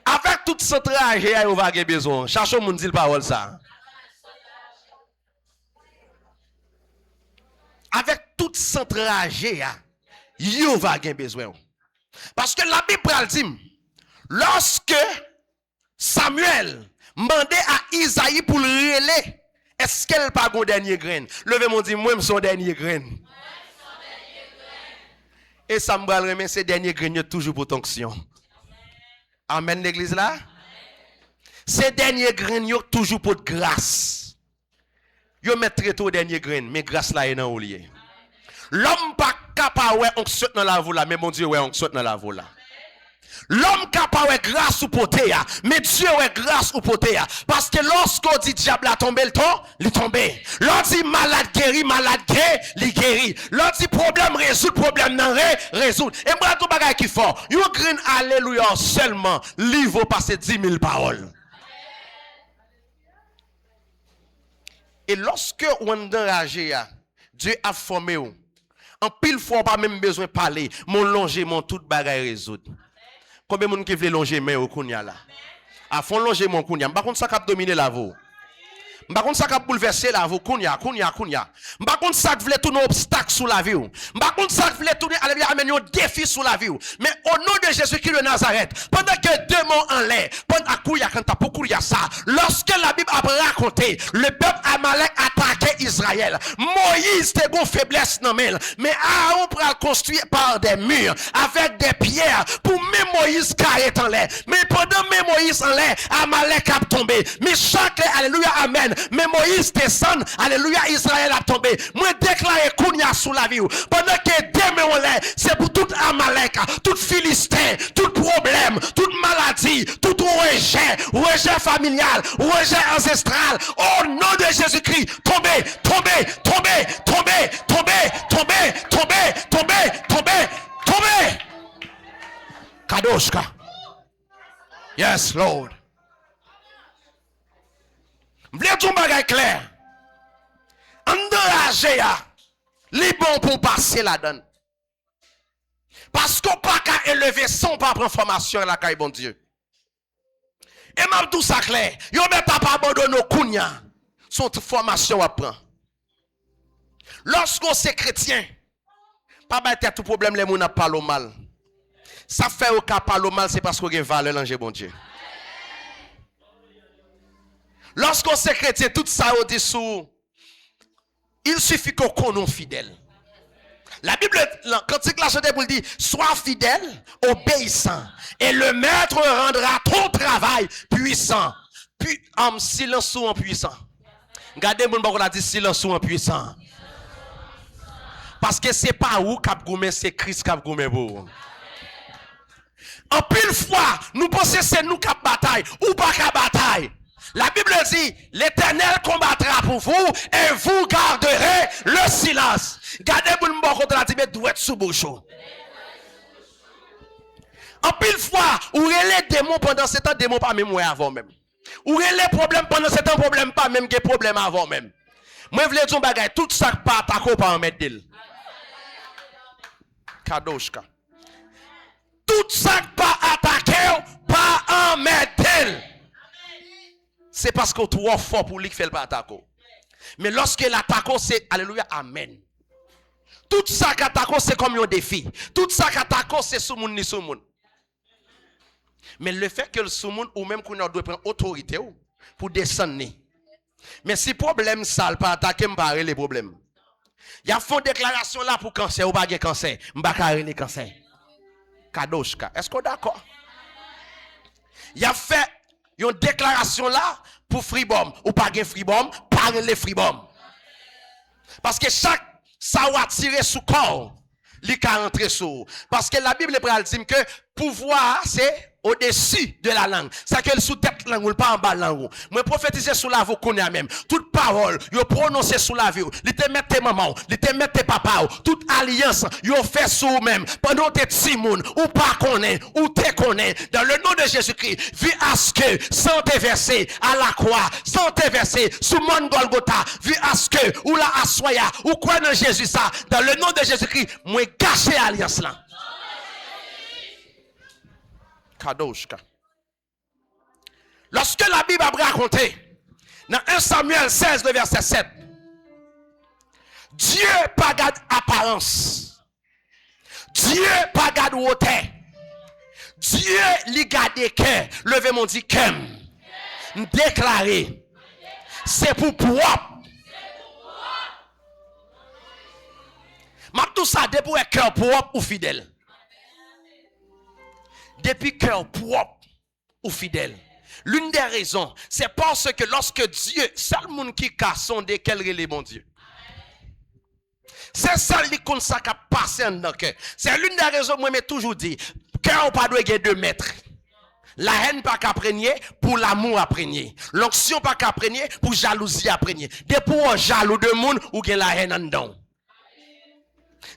Avec tout ce trajet, il va avoir besoin. Cherchez moun dit parole ça. Avec tout ce trajet, il va avoir besoin. Parce que la Bible dit, lorsque Samuel mandait à Isaïe pour le relais, est-ce qu'elle pas un dernier grain? Levez mon dit, moi, je suis son dernier grain. Et ça me remet ces derniers grains toujours pour tonction. Amen l'église là. Ces derniers grains toujours pour de grâce. Yo met très tôt dernier grain, mais grâce là est dans au lieu. L'homme pas capable on saute dans la voie là, mais mon Dieu ouais on saute dans la voie là. L'homme capable grâce ou poté ya, mais Dieu est grâce ou poté ya. Parce que lorsqu'on dit diable a tombé le temps, il tombé. Lorsqu'on dit malade guéri, il guérit. Lorsqu'on dit problème résout, problème non résout. Et moi tout bagay qui fort. You green alléluia seulement, lui vaut passer 10 000 paroles. Et lorsque on est enragé, Dieu a formé ou. En pile fois pas même besoin de parler, mon longer, mon tout bagay résoudre. Combien de monde qui veut longer mais au kounya là? À fond longer mon kounya. Par contre ça cap dominer la vous. Par contre ça cap bouleverser la vous kounya. Par contre ça veut tourner obstacle sous la vie. Par contre ça veut tourner amener un défi sous la vie. Mais au nom de Jésus-Christ de Nazareth, pendant que deux mots en l'air, pendant à couilla quand t'as beaucoup ça, lorsque la Bible a raconté, le peuple Amalek attaquait Israël. Moïse était bon faiblesse non mais Aaron pour construire par des murs avec des pierres pour même Moïse carré en l'air. Mais pendant même Moïse en l'air, Amalek a tombé. Mais chaque alléluia amen. Mais Moïse descend, alléluia, Israël a tombé. Moi déclaré Kounia sous la vie. Pendant que demain on l'est, c'est pour tout Amalek, tout Philistin, tout problème, toute maladie, tout rejet familial, rejet ancestral. Au nom de Jésus-Christ, tombez. Kadoshka. Yes, Lord. V'lez tout bagay clair. Enragé ya, li bon pour passer la donne. Parce qu'on pas qu'à élever son pas prendre formation la caille bon Dieu. Et m'a tout ça clair. Yo met pas abandonner kounya. Son formation à prendre. Lorsqu'on c'est chrétien, pas battre tout problème les moun a parlé mal. Ça fait au cas parler mal c'est parce qu'on a valeur l'ange bon Dieu. Lorsqu'on c'est chrétien, tout ça au dessous, il suffit qu'on connaisse fidèle. La Bible, quand la chanté pour dire, sois fidèle, obéissant, et le maître rendra ton travail puissant. Puis, en silence ou en puissant. Regardez, mon on a dit silence ou en puissant. Parce que c'est pas où cap goumé, c'est Christ cap goumé pour. En pile fois, nous pensons c'est nous cap bataille, ou pas cap bataille. La Bible dit, l'Éternel combattra pour vous et vous garderez le silence. Gardez pour le bon côté la Tibet doit être sous bouche. En pile fois, ou les démons pendant ce temps, démons pas même avant même. Ou les problèmes pendant ce temps, problème pas même que problème avant même. Moi je voulais dire bagay, tout ça pas attaquer pas en mettre d'elle. Kadoshka. Tout ça pas attaquer pas en mettre d'elle. C'est parce que trop fort pour lui qui fait le pas attaquer. Mais lorsque l'attaque, c'est alléluia, amen. Tout ça qu'attaque, c'est comme un défi. Tout ça qu'attaque, c'est sous moun ni sous moun. Mais le fait que le sous moun ou même qu'on doit prendre autorité pour descendre. Mais si problème ça pas attaquer me les problèmes. Il y a font déclaration là pour cancer ou pas de cancer, m'pa carré les cancer. Kadoshka. Est-ce qu'on est d'accord? Il a fait une déclaration là pour freebomb ou pas de freebomb, parler les freebomb. Parce que chaque ça va tirer sous corps, il va rentrer sous. Parce que la Bible dit que pouvoir c'est au-dessus de la langue. C'est que le sous-tête langue ou pas en bas langue. Moi prophétiser sous la vous connaît même. Toute parole, yo prononcer sous la vie. Li te mettre tes maman, li te mettre tes papa, toute alliance, yo fait sous même. Pendant tes petits moun ou pas connaît ou te connaît dans le nom de Jésus-Christ. Vu à ce que sans te verser à la croix, sans te verser sous mon Golgotha, vu à ce que ou la assoya ou quoi dans Jésus ça dans le nom de Jésus-Christ, moi gâcher alliance là. Kadoshka. Lorsque la Bible a raconté dans 1 Samuel 16, le verset 7, Dieu pas garde apparence, Dieu pas garde hauteur, Dieu li garde cœur. Levez mon dit cœur. Déclarer. C'est pour propre. Ma tout ça depuis un cœur propre ou fidèle. Depuis cœur propre ou fidèle. L'une des raisons, c'est parce que lorsque Dieu, seul monde qui a sondé quel est le bon Dieu. C'est ça qui compte ça qui a passé dans le cœur. C'est l'une des raisons, moi, j'ai toujours dit, cœur pas doit être 2 mètres. La haine pas qu'à prégner, pour l'amour à prégner. L'onction pas qu'à prégner, pour jalousie à prégner. Des pour jaloux de monde, ou gen la haine en dedans.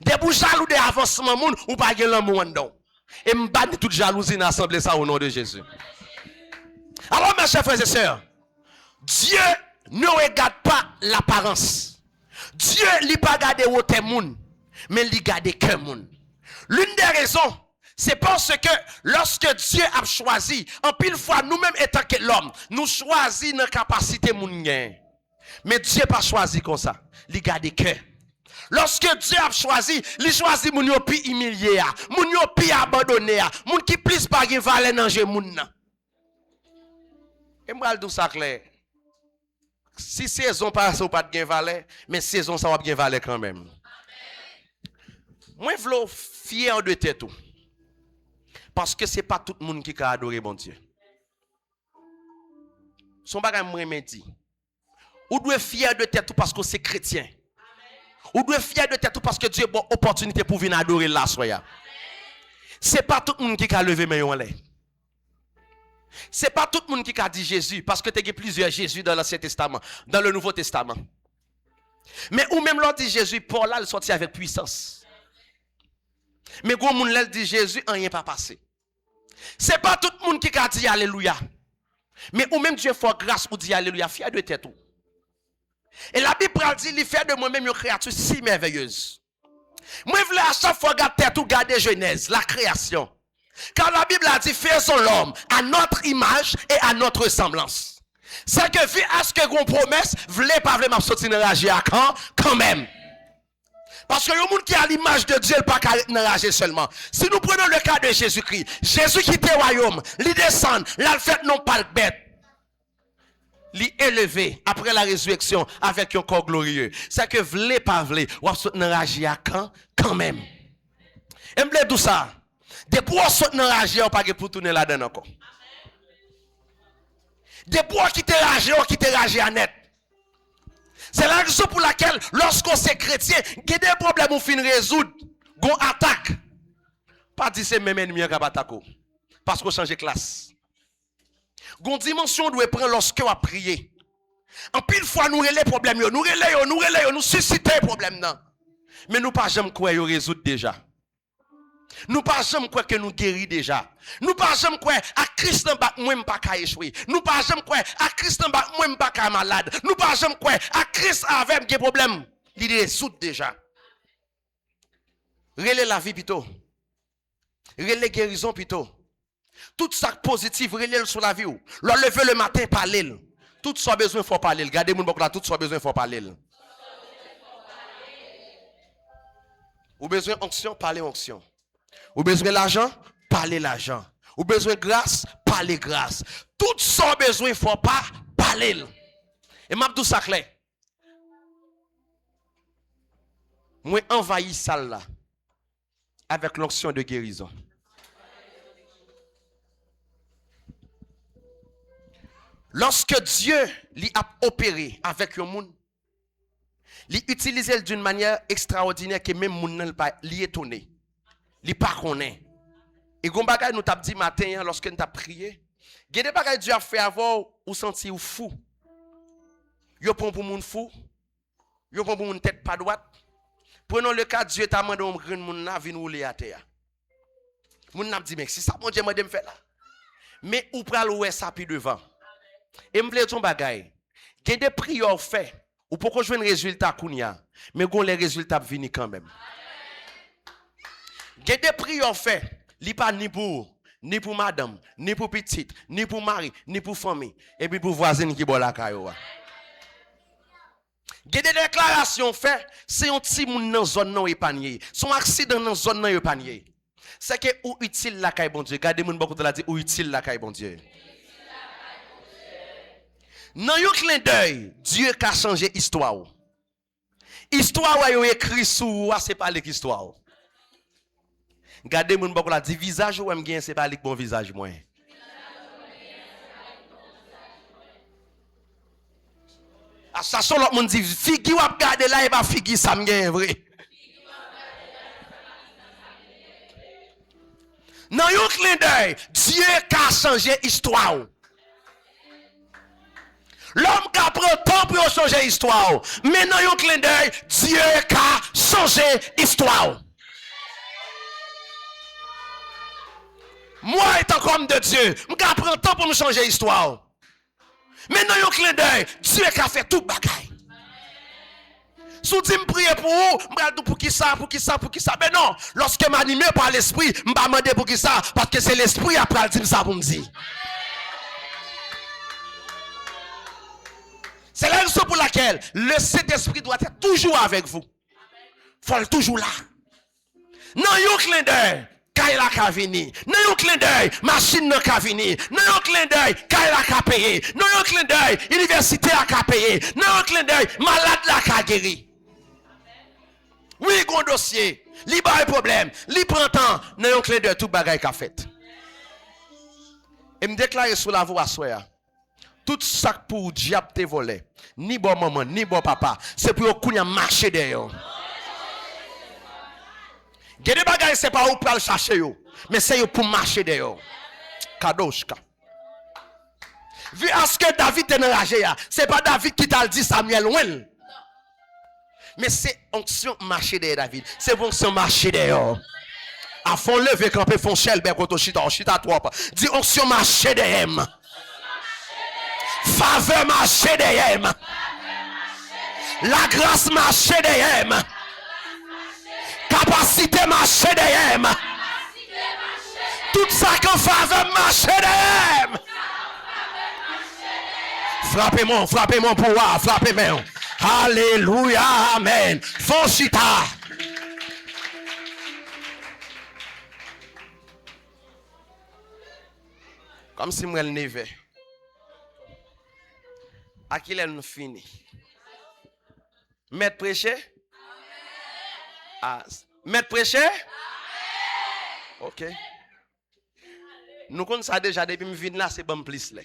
Des pour jaloux de avancement monde, ou pas gen l'amour en dedans. Et m'banne toute jalousie dans l'assemblée ça au nom de Jésus. Alors mes chers frères et sœurs, Dieu ne regarde pas l'apparence. Dieu ne pas regarder où moun, mais il regarde cœur moun. L'une des raisons, c'est parce que lorsque Dieu a choisi, en pile fois nous-mêmes étant que l'homme, nous choisissons nos capacités moun. Mais Dieu pas choisi comme ça. Il regarde cœur. Lorsque Dieu a choisi, il choisit moun yo pi humilié, moun yo pi abandonné, moun qui plus pas gen valeur dans jeu moun nan. Et moi tout ça clair. Si saison passe ou pas de gen valeur, mais saison ça va bien valeur quand même. Moi v'lo fier de tête tout. Parce que c'est pas tout le monde qui a adoré bon Dieu. Son bagay moi me dit. Ou doit fier de tête tout parce que c'est chrétien. Ou doit fier de tête tout parce que Dieu a une opportunité pour venir adorer là soya. C'est pas tout le monde qui a levé main en l'air. C'est pas tout le monde qui a dit Jésus parce que tu as plusieurs Jésus dans l'Ancien Testament, dans le Nouveau Testament. Mais ou même l'on dit Jésus, Paul là il sorti avec puissance. Mais gros moun là dit Jésus, rien pas passé. C'est pas tout le monde qui a dit alléluia. Mais ou même Dieu fait grâce pour dire alléluia, fier de tête tout. Et la Bible dit, il fait de moi-même une créature si merveilleuse. Moi, je voulais à chaque fois garder tout, garder Genèse, la création. Car la Bible a dit, faisons l'homme à notre image et à notre ressemblance. C'est que, vu à ce que vous promesse, voulez pas vraiment sortir dans la quand même. Parce que le monde qui a l'image de Dieu, il pas qu'à enrager seulement. Si nous prenons le cas de Jésus-Christ, Jésus qui était au royaume, il descend, là, fait non pas le bête. Li élevé après la résurrection avec un corps glorieux. C'est que vle pas vle, ou saute dans rage quand même. Et m'ble tout ça. Depuis ou saute dans rage ou pas pour tourner là-dedans encore. Depuis ou quitter rage ou quitter rage net. C'est la raison pour laquelle lorsqu'on c'est chrétien, il y a des problèmes ou fin résoudre, gon attaque. Pas dire c'est même ennemi qui attaque parce qu'on change de classe. Gon dimension doit prendre lorsque on a prié. En pile fois nous relais problème nous susciter problème non. Mais nous pas jamais quoi yo résoudre déjà. Nous pas jamais quoi que nous guérir déjà. Nous pas jamais quoi à Christ en bas moi pas ka échouer. Nous pas jamais quoi à Christ en bas moi pas ka malade. Nous pas jamais quoi à Christ avec des problèmes, il résout déjà. Relais la vie plutôt. Relais guérison plutôt. Tout ça positif, relève sur la vie. Leur lever le matin, parler. Tout soit besoin, il faut parler. Regardez mon là, tout soit besoin, il faut parler. Ou besoin d'onction, parlez onction. Ou besoin l'argent, parlez l'argent. Ou besoin de grâce, parlez grâce. Tout soit besoin, il faut pas parler. Et m'a tout ça clair. Moi envahi ça là avec l'onction de guérison. Lorsque Dieu lui a opéré avec un monde, il utilise d'une manière extraordinaire que même moun nan pas li étonné. Li pas connaît. Et gon bagay nous t'a dit matin lorsque nous t'a prié, gen des bagay Dieu a fait avant ou senti ou fou. Yo prend pour moun fou. Yo prend pour moun tête pas droite. Prenons le cas Dieu t'a mandé un grand moun na vinn rouler à terre. Moun n'a dit mais si ça mon Dieu m'a dit me faire là. Mais ou pral oué ça puis devant. Et me plaît ton bagay. Gen des prières fait ou pourquoi jouer un résultat kounya, mais gon les résultats venir quand même. Gen des prières fait, li pas ni pour madame, ni pour petite, ni pour mari, ni pour famille, et puis pour voisine qui boit la caillou. Gen des déclarations fait, c'est un petit moun dans zone non épargné, son accident dans zone non épargné. C'est que ou utile la caille bon Dieu. Gardez moun beaucoup de la dit ou utile la caille bon Dieu. Dans un clin d'œil, Dieu a changé l'histoire. L'histoire a écrit sous, c'est pas l'histoire. Gardez mon beaucoup la dit visage ou m'gain c'est pas le bon visage moi. À ça son l'autre monde dit figi ou regarder là et pas figi ça m'gain vrai. Dans un clin d'œil, Dieu a changé l'histoire. L'homme qui prend temps pour changer l'histoire. Mais dans un clin d'œil, Dieu a changé l'histoire. Moi étant comme de Dieu, je prends temps pour me changer l'histoire. Mais dans un clin d'œil, Dieu a fait tout bagaille. Si vous me priez pour vous, je vais pour qui ça, pour qui ça, pour qui ça. Mais non, lorsque je m'anime par l'esprit, je vais demander pour qui ça, parce que c'est l'esprit qui a dit ça pour me dire. C'est la raison pour laquelle le Saint-Esprit doit être toujours avec vous. Il faut être toujours là. Non, yon clin d'œil, Kaila ka vini. Non, yon clin d'œil, machine n'a ka vini. Non, yon clin d'œil, Kaila ka paye. Non, yon clin d'œil, université a ka paye. Non, yon clin d'œil, malade la ka guéri. Oui, gros dossier. Li ba problème. Li prend temps. Non, yon clin d'œil, tout bagay ka fait. Et me déclarer sous la voie soya. Tout ça pour diable te volé, ni bon maman, ni bon papa, c'est pour qu'on y marcher derrière. Des bagages c'est pas où pour le chercher yo, mais c'est pour marcher derrière. Kadoshka. Vu à ce que David est enragé, c'est pas David qui t'a dit Samuel ouel. Mais c'est onction marcher derrière David, c'est onction marcher derrière. À fond lever camper font chel ben koto chita trop. Dis onction marcher derrière. Faveur marché derrière. La grâce marché derrière. Capacité marché derrière. Tout ça que faveur marché derrière. Frappez-moi, frappez-moi pour voir, frappez-moi. Alléluia, amen. Fonchita. Comme si moi le neve. À qui elle nous finit? Maître prêcher? Ah, maître prêcher? Ok. Nous connaissons ça déjà depuis que je viens là, c'est bon plus là.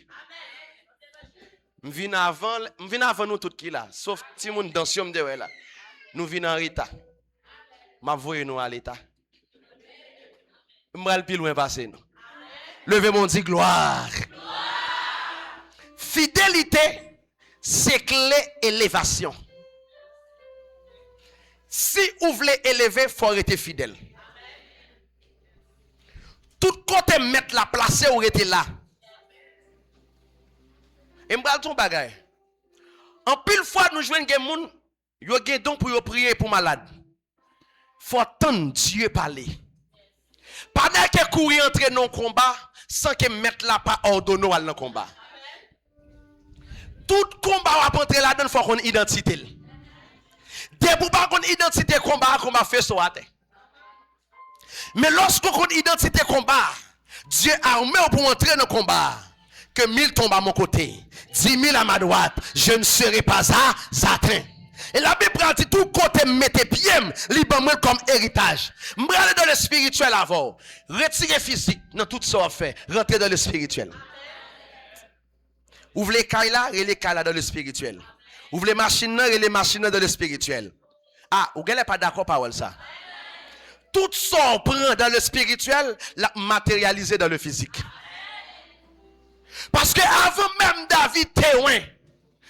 Je viens avant nous tout qui là, sauf si mon dansion de là. Nous venons en retard. Ma voye nous à l'état. Je vais le plus loin passer nous. Levez mon dit gloire. Fidélité. C'est clé élévation. Si vous voulez élever, il faut être fidèle. Tout côté mettre la place ou rester là. Et m'bral ton bagay. En pile fois nous jouons des moun, yo gen don pour prier pour malade. Faut attendre Dieu parler. Pendant que courir entrer dans le combat sans que mettre la pas ordonner dans le combat. Tout combat va entrer là-dedans, il faut qu'on identité. Dès pour pas qu'on identité combat fait sur la terre. Mais lorsqu'on a une identité combat, Dieu a armé pour entrer dans le combat. Que 1000 tombent à mon côté, 10 000 à ma droite, je ne serai pas atteint. Et la Bible dit tout côté mettez pied, libre comme héritage. M'aller dans le spirituel avant. Retirer physique dans tout ça fait. Rentrer dans le spirituel. Ouvrez les cailles là et les cailles là dans le spirituel. Ouvrez les machines là et les machines dans le spirituel. Ah, vous n'êtes pas d'accord par ça? Tout ça on prend dans le spirituel, la matérialisé dans le physique. Parce que avant même David témoin,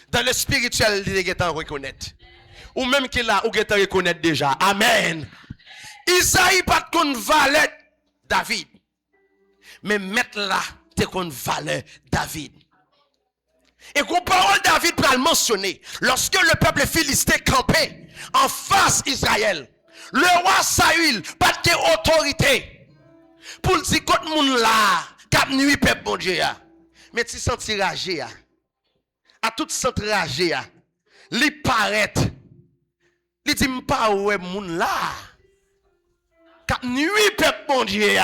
dans le spirituel, il est en reconnaître. Ou même qu'il a, ou qu'il est reconnaître déjà. Amen. Isaïe pas qu'on valait David. Mais mettre là, t'es qu'on valait David. Et qu'on parole David pour le mentionner. Lorsque le peuple philistin campait en face d'Israël, le roi Saül, pas d'autorité. Pour dire que monde là, cap nuit peuple bon Dieu. Mais tu sens ragé à tout sent ragé li paraît li dit m'pa ouais moun là cap nuit peuple bon Dieu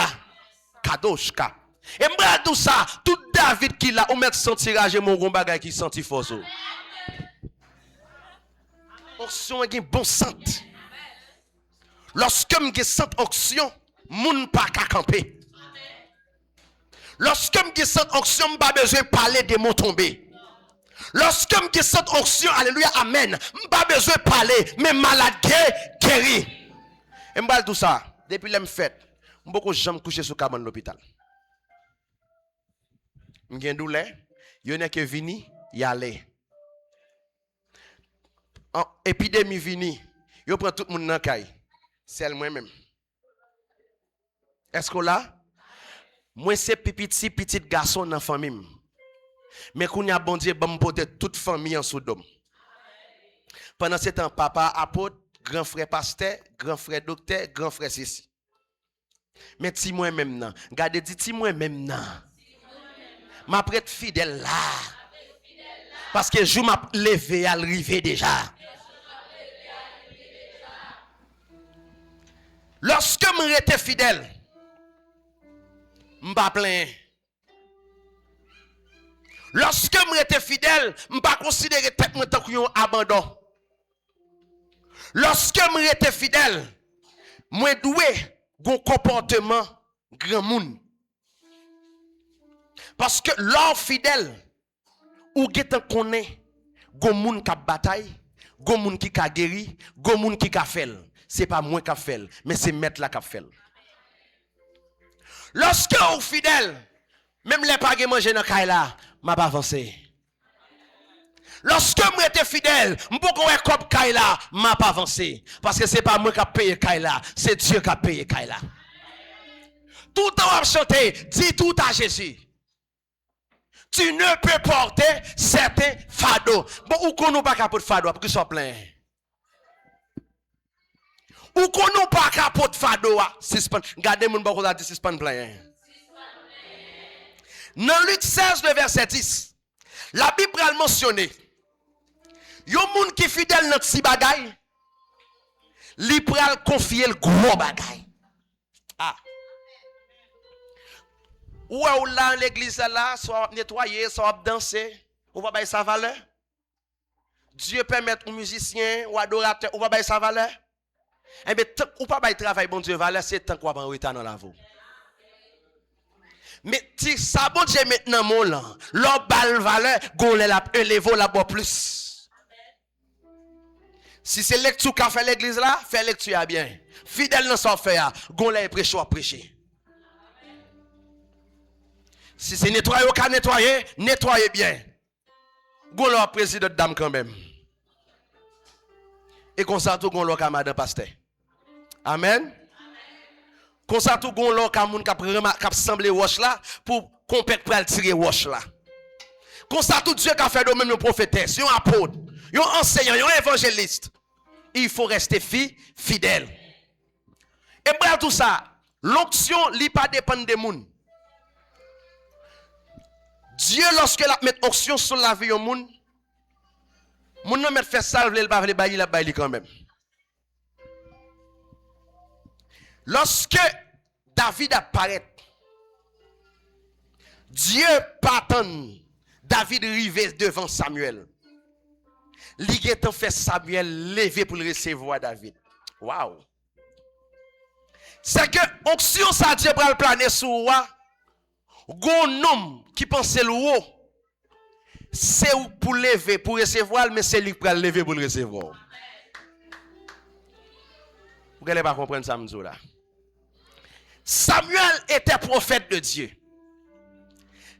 kadoshka et m'bra tout ça tout David qui là ou mettre senti ragé mon gon bagay qui senti force onction gen bon sent lorsque m'gen sent onction moun pa ka camper. Lorsque je sens onction, je n'ai pas besoin de parler de mots tombés. Lorsque je sens onction, alléluia, amen, je n'ai pas besoin de parler, mais malade guéri. Et je parle tout ça, depuis que je fais, je beaucoup jamais couché sur cabane de l'hôpital. Je suis douleur, il y en a qui vini, y aller. En épidémie vini, je prends tout le monde dans le caille. C'est moi-même. Est-ce que là? Moi c'est petit garçon dans la famille. Mais qu'on y a bon Dieu bon porter toute famille en Sodome. Pendant ce temps papa apôtre, grand frère pasteur, grand frère docteur, grand frère ceci. Mais ti moi même nan, gardez dit ti moi même nan. M'a prête fidèle là. Parce que je m'a levé à arriver déjà. Lorsque je étais fidèle, m'pa plein. Lorsque m'étais fidèle, m'pa considérer tête moi tant qu'on abandon. Lorsque m'étais fidèle, moi doué gon comportement grand monde. Parce que l'homme fidèle ou getan connaît gon moun qui bataille, gon moun qui ka guéri, gon moun qui ka fait. C'est pas moi qui fait, mais c'est maître là qui fait. Lorsque vous fidèle, même les pas manger dans caille là, m'a pas avancé. Lorsque moi était fidèle, m'poko ouais comme caille là, m'a pas avancé parce que c'est pas moi qui paye caille là, c'est Dieu qui a payé caille là. Tout le temps chanter, dis tout à Jésus. Tu ne peux porter certains fardeaux. Bon, ou qu'on nous pas capable de fardeau pour que soit plein. Ou qu'on nous pas capable de fardeau, regardez mon beaucoup là, c'est pas plein. Dans Luc 16, le verset 10, la Bible a mentionné, yon moun qui fidèle dans petit bagay, li pral confier le gros bagay. Ah. Ou là l'église là, soit nettoyer, soit danser, ou pas bailler sa valeur. Dieu permet aux musiciens ou adorateurs, ou pas bailler sa valeur. Eh bien, ou pas bailler travail bon Dieu valeur, c'est tant qu'on va en retard dans la vie. Mais si ça bon Dieu maintenant mon là, l'on balle valeur, gon la élever la boire plus. Si c'est lecture qu'a fait l'église là, fait lecture à bien. Fidèle dans son faire, gon la prêcher à prêcher. Si c'est nettoyer au cas nettoyer, nettoyez bien. Gon la président dame quand même. Et comme ça tout gon la madame pasteur. Amen. Comme ça tout gon la moun k'ap semblé wash là pour compète pral tirer wash là. Comme ça tout Dieu qu'a fait de même un prophétesse, un apôtre, un enseignant, un évangéliste. Il faut rester fidèle. Et pour tout ça, l'onction li pas dépend des moun. Dieu lorsque la met onction sur la vie au monde, Mon nom met fait ça, il pas bailler la bailler quand même. Lorsque David apparaît, Dieu pardonne David rivé devant Samuel. Il a fait Samuel lever pour le recevoir David. Waouh! C'est que onction ça Dieu pour le planer sur roi. Gon homme qui pense le haut. C'est pour lever pour recevoir mais c'est lui pour lever pour le recevoir. Vous n'allez pas comprendre ça là. Samuel était prophète de Dieu.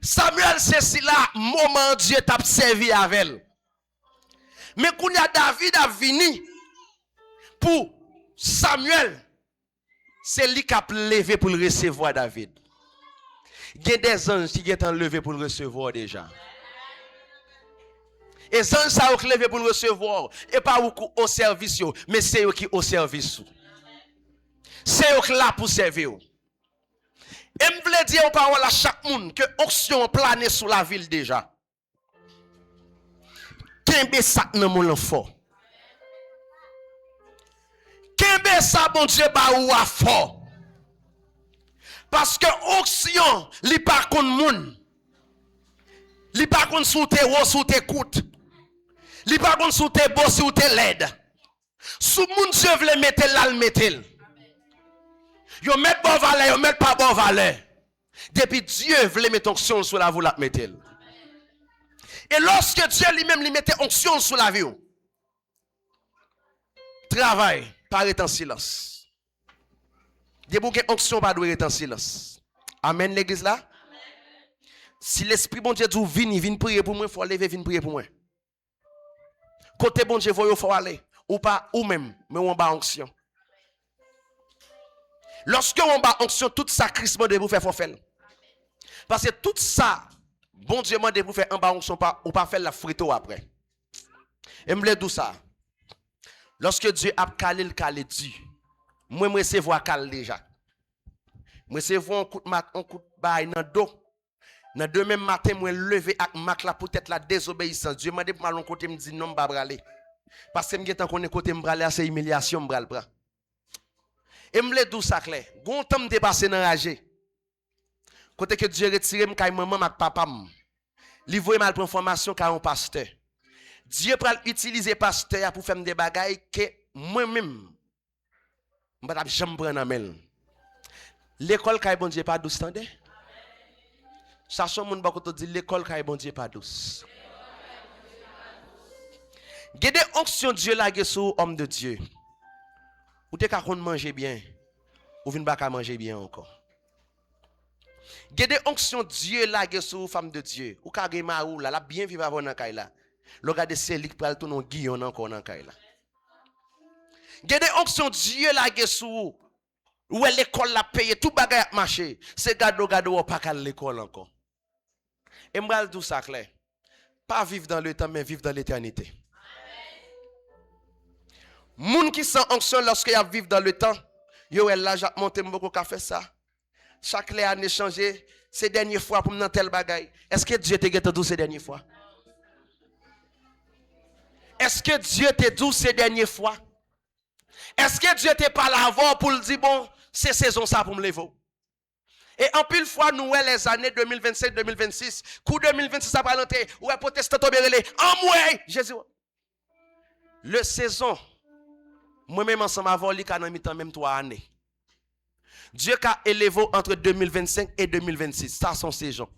Samuel c'est si là moment Dieu t'a servi avec elle. Mais quand David a venu pour Samuel, c'est lui qui a levé pour le recevoir David. Il y a des anges qui sont levés pour le recevoir déjà. Et les anges sont levés pour le recevoir. Et pas au service, mais c'est eux qui au service. C'est eux qui là pour servir. Et je voulais dire aux paroles à chaque monde que l'onction plane sur la ville déjà. Kembe ça nan mon fort. Kembe ça bon Dieu ba ou a fort. Parce que onction li pa kon moun. Li pa kon sou te wo sou te koute. Li pa kon sou te bo sou te led. Sou moun Dieu vle mette l'al mettel. Yo met bon valeur, yo met pas bon valeur. Depuis Dieu vle mettre onction sur la vous la mettel. Et lorsque Dieu lui-même lui mettait onction sur la vie, travail, pas être en silence. Des bouquets onction pas doit être en silence. Amen l'église là. Si l'esprit bon Dieu dit viens prier pour moi, il faut lever, viens prier pour moi. Côté bon Dieu, il faut aller. Ou pas, ou même, mais on bat onction. Lorsque on bat onction, tout ça, Christ m'a dit pour faire, faut faire. Parce que tout ça, bon Dieu m'a dit pour faire un bas onction, ou pas faire la frito après. Et me dit ça. Lorsque Dieu a calé le calé Dieu, moi, je recevoir calé déjà. Je recevoir un coup de bail dans le dos. Dans le demain matin, je lever avec Mac là peut-être la désobéissance. Dieu m'a dit pour m'aller côté me dit non, pas braler. Parce que je suis côté me braler, c'est humiliation, me braler. Et me dit ça clair. Gon temps me dépasser dans rage. Côté que Dieu retire me kay maman mak papa m. Li voye mal prendre formation car un pasteur. Dieu pral utiliser pasteur pour faire des bagailles que moi-même m'pa jamais prendre en main. L'école kay bon Dieu pas douce tande. Sachant moun ba ko dit l'école kay bon Dieu pas douce. Gade onction Dieu la sur homme de Dieu. Ou te ka kon manger bien, ou vin ba ka manger bien encore. Gade onction Dieu la sur femme de Dieu. Ou ka ge ma ou la bien vivre avant nan kay la. Lo gade selik pral ton non guillon encore nan kay la. Gade onction Dieu la sur ou l'école la paye tout bagay a marché. C'est gado ou pas ka l'école encore. Et m'bral tout ça clair. Pas vivre dans le temps mais vivre dans l'éternité. Moun qui sans onction lorsque y a vivre dans le temps, yo elle là Jacques monté beaucoup qu'a fait ça. Chaque année changé ces dernières fois pour dans tel bagaille. Est-ce que Dieu te gâté tout ces dernières fois? Est-ce que Dieu te dit ces dernières fois? Est-ce que Dieu te parle avant pour le dire bon, c'est saison ça pour me lever? Et en pile fois nous les années 2025-2026, coup 2026 ça va rentrer, ouais protestant tomber les en moi Jésus. Le saison moi-même ensemble avant li ka nan mi-temps même 3 années. Dieu a élevé entre 2025 et 2026. Ça son saison.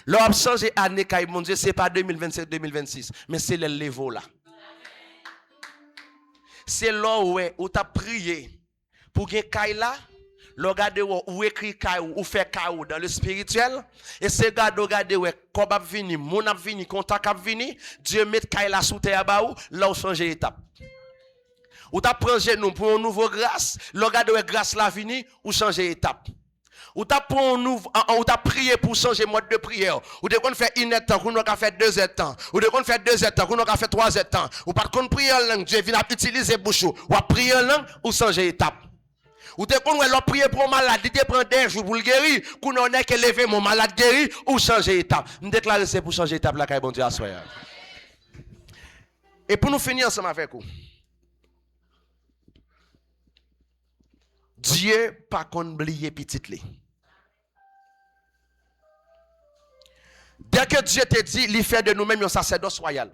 L'on changé année kay mon Dieu, c'est pas 2025-2026, mais c'est le level là. C'est là où tu as prié pour que kay là, le regarder où écrit kay ou fait kay dans le spirituel et c'est regarder où comme a vini, mon a vini, contact a vini, Dieu met kay là sous terre ba ou, là ou changer étape. Ou t'as pris genou pour une nouvelle grâce, le regarder où grâce la vini ou changer étape. Ou t'as ou t'as prié pour changer mode de prière. Ou de qu'on fait 1 heure temps, qu'on a fait 2 heures temps. Ou de qu'on fait 2 heures temps, qu'on a fait 3 heures temps. Ou pas qu'on prier en langue, Dieu vient utiliser bouche ou à prier en langue ou changer étape. Ou de qu'on a prié pour malade, il te prend des jours pour le guérir, qu'on a que lever mon malade guéri ou changer étape. Me déclarer c'est pour changer étape là quand bon Dieu a soya. Et pour nous finir ensemble avec vous, Dieu pas qu'on oublier petit li. Dès que Dieu te dit, il fait de nous-mêmes un sacerdoce royal.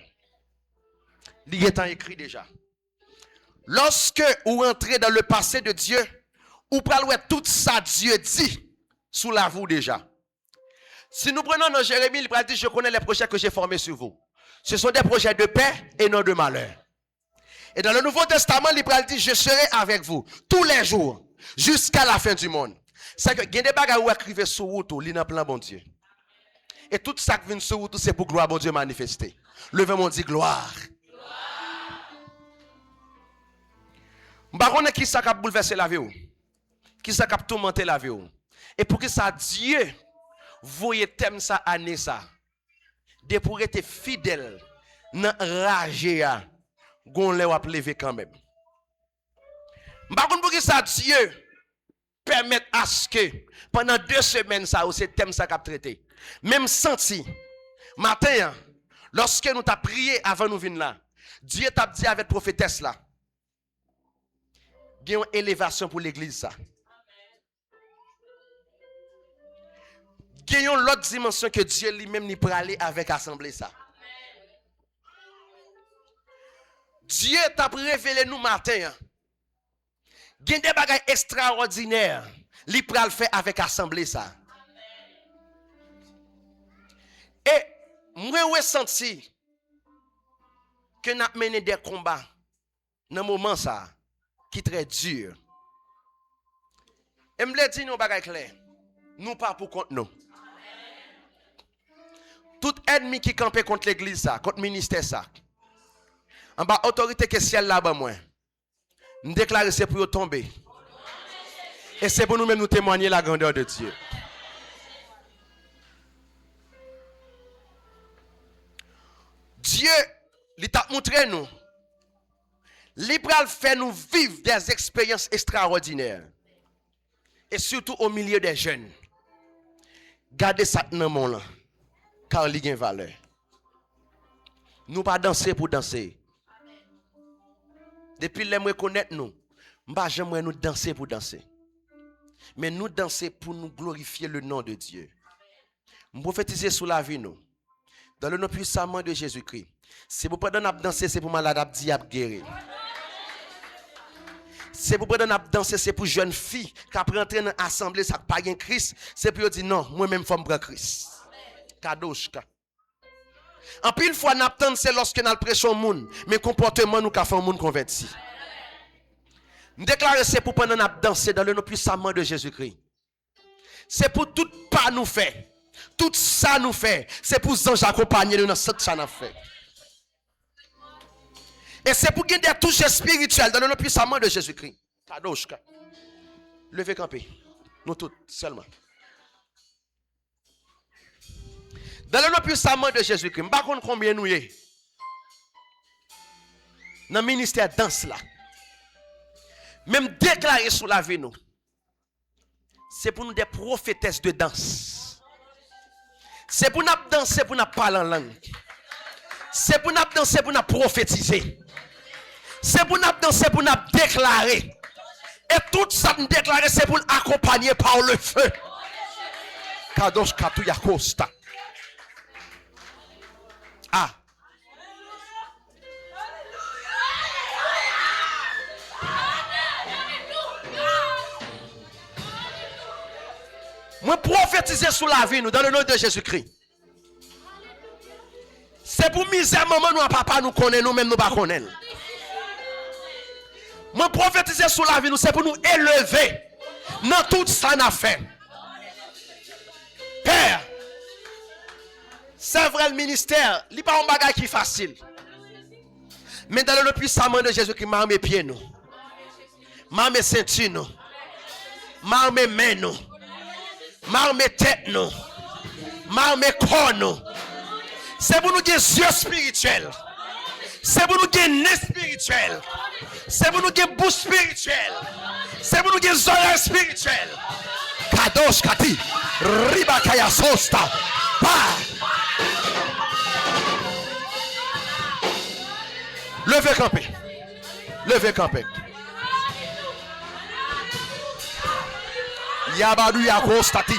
Il est écrit déjà. Lorsque vous entrez dans le passé de Dieu, vous parlez tout ça Dieu dit sous la vous déjà. Si nous prenons dans Jérémie, il va dire, je connais les projets que j'ai formés sur vous. Ce sont des projets de paix et non de malheur. Et dans le Nouveau Testament, il va dire, je serai avec vous tous les jours jusqu'à la fin du monde. C'est que il y a des bagages où écrivez sur vous, il n'a plan bon Dieu. Et tout ça qui vient sur vous, c'est pour gloire bon Dieu manifester. Levez-moi dit gloire. Je ne sais qui ça a bouleversé la vie. Qui ça a tourmenté la vie. Et pour que ça Dieu voyez thème ça année ça. De pour être fidèle dans rage gon le wap lever quand même. Par contre pour que ça Dieu permettre à ce que pendant 2 semaines ça ou c'est thème ça qu'a traité. Même senti matin lorsque nous t'a prié avant nous venir là, Dieu t'a dit avec prophétesse là. Il y a une élévation pour l'église ça. Il y a une autre dimension que Dieu lui-même n'y peut aller avec l'assemblée ça. Dieu t'a révélé nous matin. Il y a des bagages extraordinaires. Li pral faire avec l'assemblée ça. Et moi j'ai senti que nous avons mené des combats dans un moment ça qui est très dur. Et me dit nous bagages clair. Nous pas pour contre nous. Tout ennemi qui campe contre l'église ça, contre le ministère ça. En bas autorité que ciel là-bas moi. Nous déclarer c'est pour tomber. Et c'est pour nous-mêmes nous témoigner la grandeur de Dieu. Dieu, il t'a montré nous. Il va faire nous vivre des expériences extraordinaires. Et surtout au milieu des jeunes. Gardez ça dans mon là. Car il y a une valeur. Nous pas danser pour danser. Depuis que nous connaissons nous, j'aimerais nous danser pour danser. Mais nous danser pour nous glorifier le nom de Dieu. Nous prophétiser sous la vie nous. Dans le nom puissamment de Jésus-Christ. C'est pour pas danser, c'est pour malade diable guérir. C'est pour pas danser, c'est pour jeune fille qui a rentré dans l'assemblée, ça pas un Christ. C'est pour dire non, moi-même, je prends Christ. Kadoshka. En pile fois, nous attendons, c'est lorsque nous prêchons au monde, mais comportement nous fait un monde converti. Nous déclarons c'est pour pendant nous danser dans le nom puissamment de Jésus-Christ. C'est pour tout pas nous faire. Tout ça nous fait. C'est pour nous accompagner dans ce que ça nous fait. Et c'est pour gagner des touches spirituelles dans le nom puissamment de Jésus-Christ. Kadoshka. Levez camper. Nous tous, seulement. Dans le nom puissamment de Jésus-Christ, je ne sais pas combien nous sommes. Dans le ministère danse là. Même déclarer sur la vie nous. C'est pour nous des prophétesses de danse. C'est pour nous danser, pour nous parler en langue. C'est pour nous danser, pour nous prophétiser. C'est pour nous danser, pour nous déclarer. Et tout ça nous déclarer, c'est pour nous accompagner par le feu. Kadosh Katouya Costa. Ah. Moi prophétiser sur la vie nous dans le nom de Jésus-Christ. C'est pour misère maman nous papa nous connaît nous même nous pas connaît. Moi prophétiser sur la vie nous c'est pour nous élever dans tout ça n'a fait. Père, c'est vrai le ministère, il n'est pas un bagage qui est facile. Mais dans le puissant de Jésus qui m'a mes pieds nous. M'a mes ceintures nous. M'a mes mains nous. M'a mes têtes nous. M'a mes corps nous. C'est pour nous des yeux spirituels. C'est pour nous des nez spirituels. C'est pour nous des bouches spirituelles. C'est pour nous des oreilles spirituelles. Kadosh Kati. Ribakaya Sosta. Levez campé. Levez campé. Yabadu Yakostati.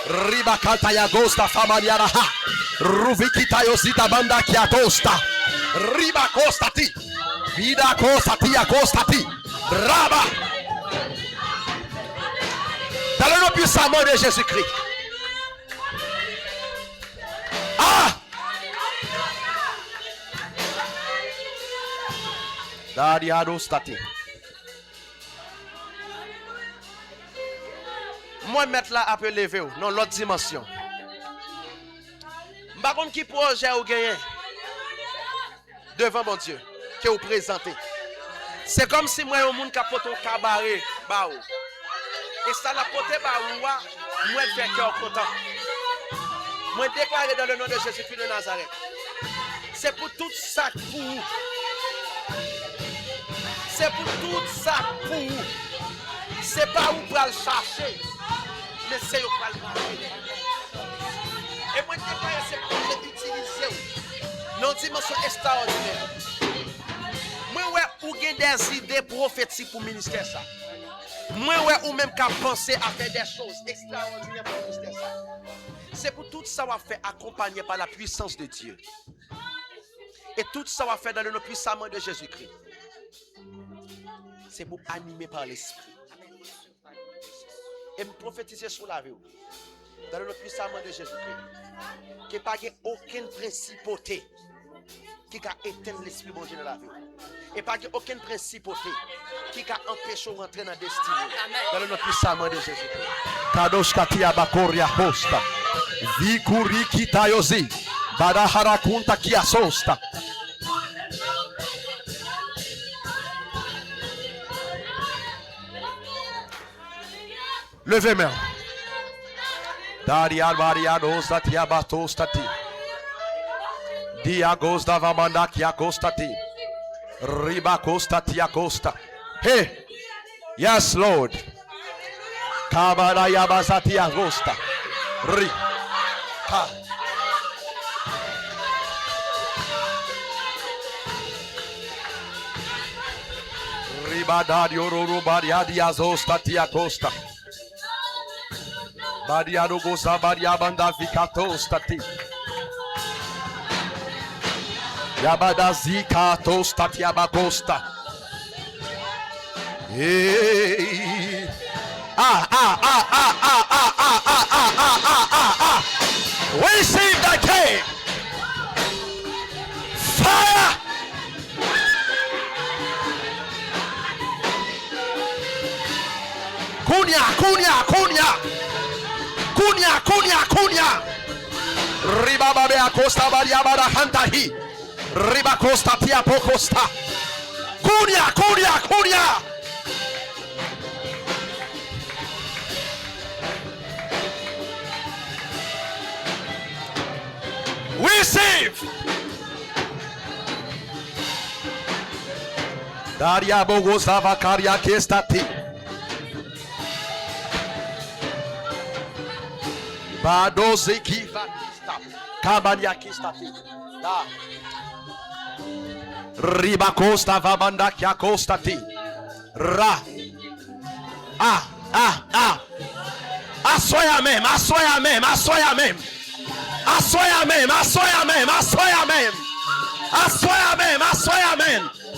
Riba Kata Yagosta Famaliaraha. Ruvikita Yosita Banda Kiatosta. Riba Kostati. Vida Kostati Yakostati. Raba. Dans le nom puissant de Jésus-Christ. Ah! Dariado Stati. Moi, mettre là, après lever, dans l'autre dimension. Par contre, qui projet ou gagner devant mon Dieu, que vous présentez. C'est comme si moi, un monde qui a porté un cabaret, bah, et ça l'a porté, bah, moi, je fais cœur content. Moi, déclaré dans le nom de Jésus-Christ de Nazareth. C'est pour tout ça pour vous. C'est pour tout ça pour vous. C'est pas où pour le chercher, mais c'est où pour le marcher. Et moi, je déclare ce projet d'utiliser dans une dimension extraordinaire. Moi, ouais, ou avez des idées prophétiques pour le ministère ça. Moi, ouais, ou même qu'à penser à faire des choses extraordinaires pour le ministère ça. C'est pour tout ça va faire accompagné par la puissance de Dieu. Et tout ça va faire dans le nom puissant de Jésus-Christ. C'est pour animer par l'esprit. Et me prophétiser sur la vie. Dans le nom puissant de Jésus-Christ. Qu'il n'y ait pas aucune principauté qui a éteint l'esprit bon Dieu dans la vie. Et pas aucune principauté qui a empêché de rentrer dans la destinée. Dans le nom puissant de Jésus-Christ. Kadosh Katia Bakoria Hosta. Vikuri Kitayosi. Badahara Kunta Kiasosta. Levez main. Daria Mariano Satia Batostati. Diagos Davamanda Kiakostati. Riba Kostati Acosta. Hey. Yes, Lord. Kabara Yabasati Agosta. Ri. Ha. Riba Dadio Rubaria Diazosta Tiacosta. Bariado goza baria banda vikato stati. Yabada zika to stati abakosta. Hey. Receive the king. Fire. Kunya. Kunya. Riba babe acosta baria bada hantahi. Riba costa tia pocosta. Kunya. Receive. Daria bogosa vakaria kestati. Badoze kiva kabania kistati. Da. Riba costa vabanda kia costati. Ra. Assoya même.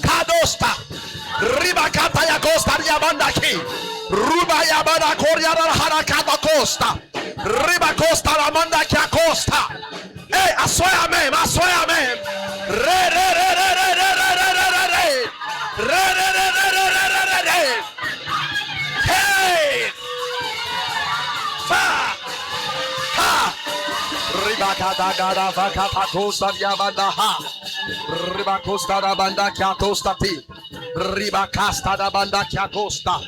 Kadosta. Riba kata ya costa diabanda ki. Ruba yabada koryara harakata costa. Riba costa la manda ki acosta. Hey, assoya même. Re. Hey. Riba kata gara vakata costa diabanda ha. Riba costa da banda ki acosta ti. Riba casta da banda ki acosta.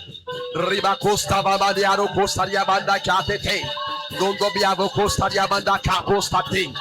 Riba costa babadiaro costa diabanda ki atete. Dondo biavo costa diabanda ki acosta ti.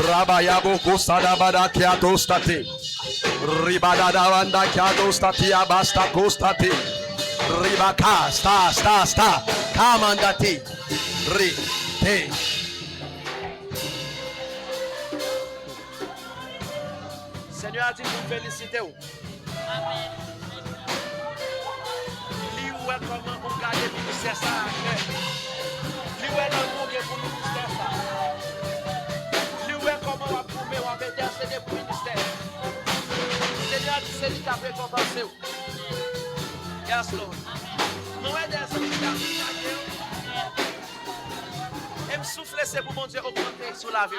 Rabayabo Kosadabada Kiatostate. Ribadada Wanda Kiatostati Abasta Kostate. Ribaka, sta. Kamandati. Te. Seigneur a dit nous féliciter. Lui où est comment on garde le ministère ça à faire. Lui où est l'amour pour le ministère ça. Lui où est comment on va prouver, on va intercéder pour le ministère. Seigneur a dit c'est lui qui a récompensé. Yes, Lord. Nous aidons et me souffler, c'est pour mon Dieu augmenter sur la vie.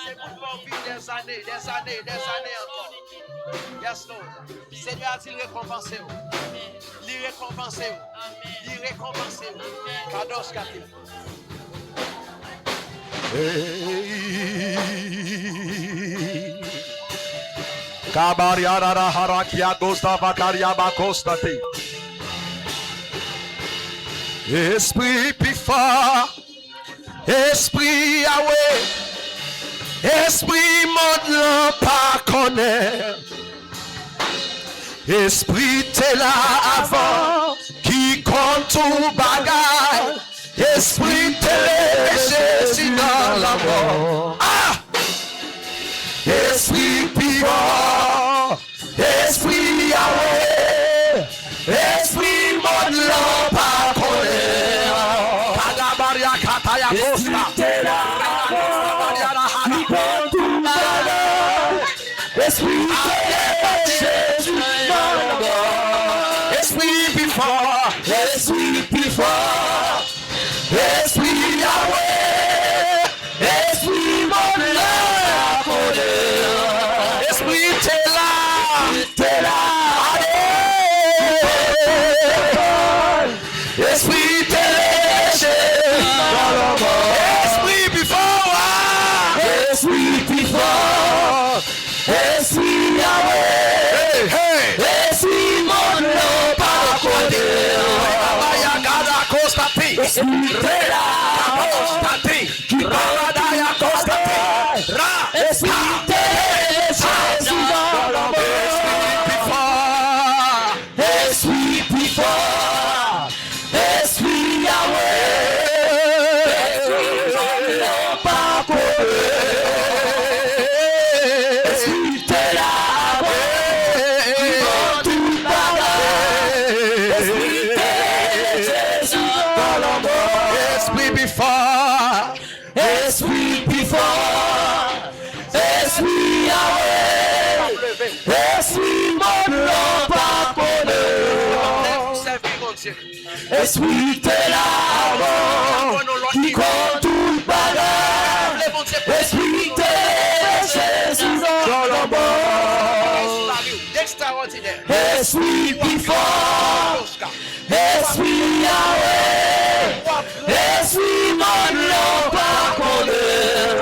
C'est pour pouvoir vivre des années encore. Yes, Lord. Seigneur a-t-il récompensé? Il récompensé. Kadosh Kati. Kabariara harakia gosta vakaria bakostate. Esprit pifa, esprit Yahweh, esprit monde pas connaît. Esprit t'es là avant, qui compte tout bagaille. Esprit t'es Jésus dans la mort. Ah! Esprit pivot, esprit Yahweh, esprit monde pas connaît. Kadabaria kataya kosta. Esprit Jésus dans la mort. Esprit before, esprit Yahweh, esprit mon la connaît. Esprit t'es là, esprit t'es dans la mort. Esprit before, esprit Yahweh, esprit mon la pas connaît. Esprit t'es là, qui paradaya constate. Esprit t'es Jésus dans la mort. Esprit before, esprit Yahweh, esprit non pas connaît. Esprit t'es là, qui vend tout bagage. Esprit t'es Jésus dans la mort. Esprit before, esprit Yahweh, esprit mon nom pas connaît. Esprit t'es là avant, qui compte tout bagage. Esprit t'es Jésus dans la mort. Esprit before, esprit Yahweh, esprit mon nom pas connaît.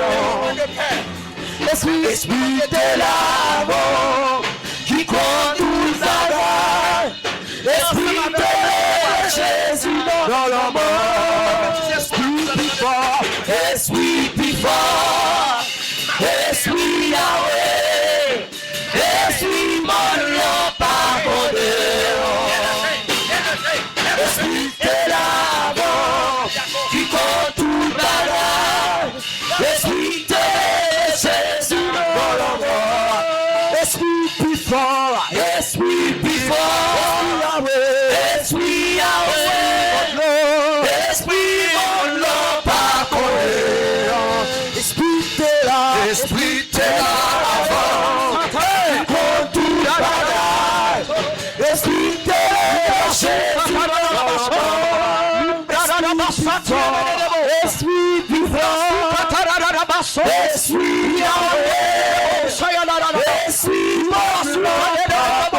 Esprit t'es là avant, qui compte tout bagage. Esprit t'es Jésus dans la mort. Esprit before, esprit Yahweh, esprit mon nom pas connaît. Esprit t'es là avant, qui compte tout bagage. Esprit t'es Jésus dans la mort. Esprit before, esprit Yahweh, esprit mon nom pas connaît. Esprit t'es là avant, qui compte tout bagage. Esprit t'es Jésus dans la mort. Esprit before, esprit Yahweh, esprit mon nom pas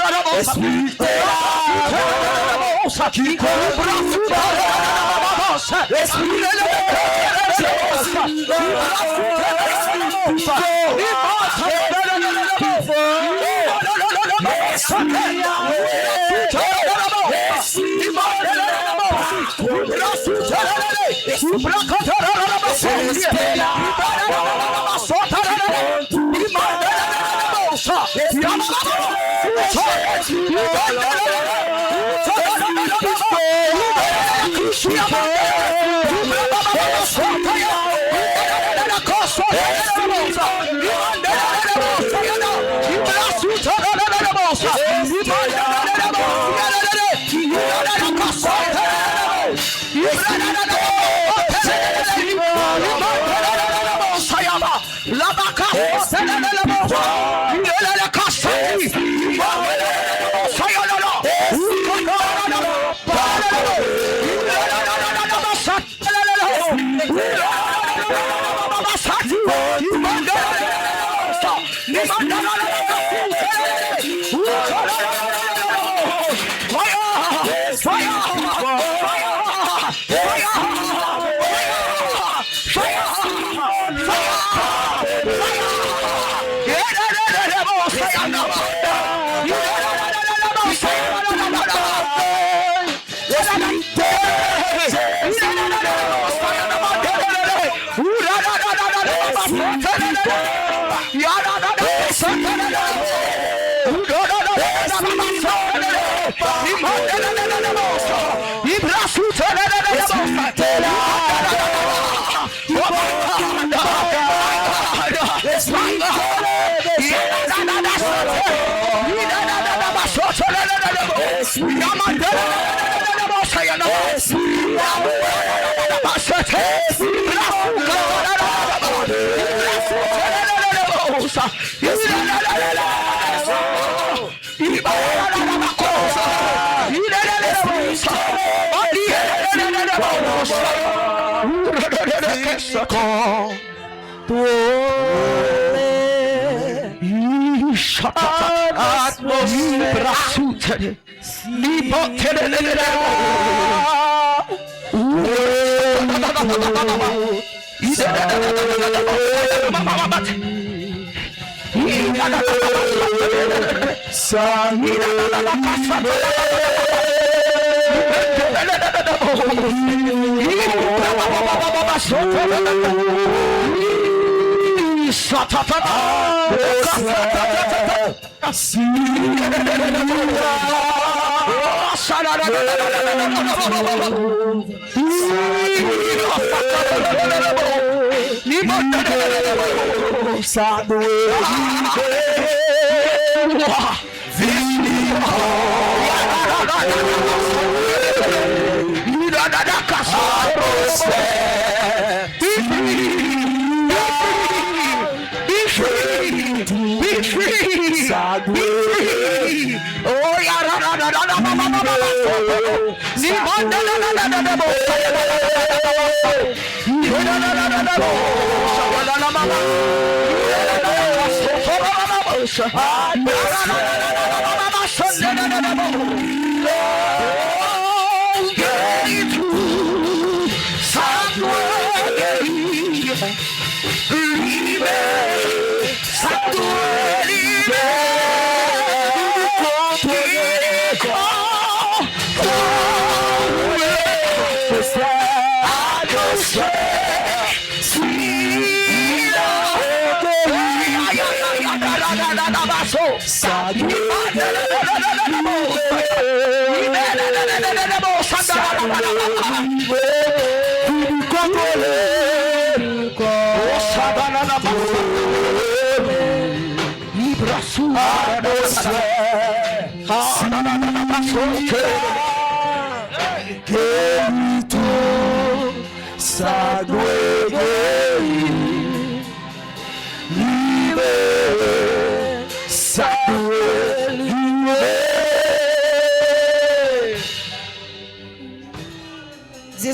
connaît. Esprit t'es là, qui compte tout bagage. Esprit t'es là,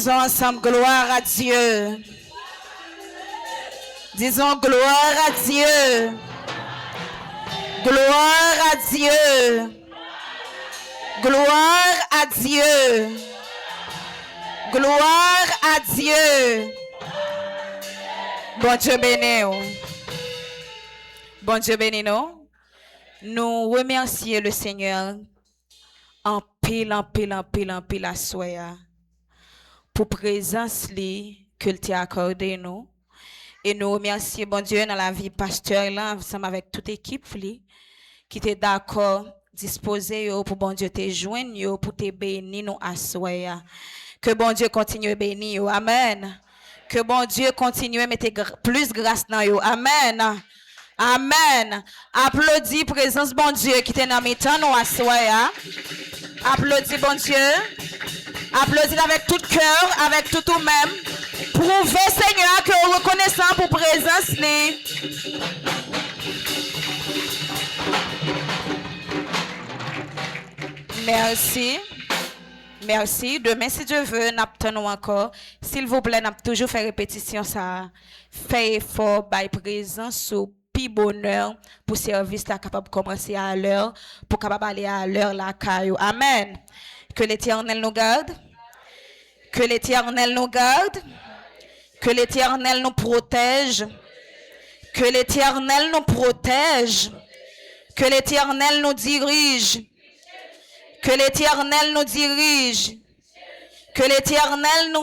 Disons ensemble gloire à Dieu. Disons gloire à Dieu. Gloire à Dieu. Gloire à Dieu. Gloire à Dieu. Bon Dieu béni. Bon Dieu béni nous. Nous remercions le Seigneur en pile à soya pour présence li que tu as accordé nous. Et nous remercions, bon Dieu, dans la vie pasteur là, ensemble avec toute équipe qui était d'accord, disposé pour bon Dieu te joindre, pour te bénir nous assoya. Que bon Dieu continue à bénir. Amen. Que bon Dieu continue à mettre plus grâce dans vous. Amen. Amen. Applaudis présence bon Dieu qui t'est dans mes temps nous assoya. Applaudis bon Dieu. Applaudis avec tout cœur, avec tout ou même. Prouvez Seigneur que vous reconnaissant pour présence. Merci. Merci. Demain, si Dieu veut, nous encore. S'il vous plaît, nous toujours fait répétition ça. Fait effort, by présence ou pi bonheur pour service là capable de commencer à l'heure, pour capable aller à l'heure la caillou. Amen. Que l'Éternel nous garde. Que l'Éternel nous garde. Que l'Éternel nous protège. Que l'Éternel nous protège. Que l'Éternel nous dirige. Que l'Éternel nous dirige. Que l'Éternel nous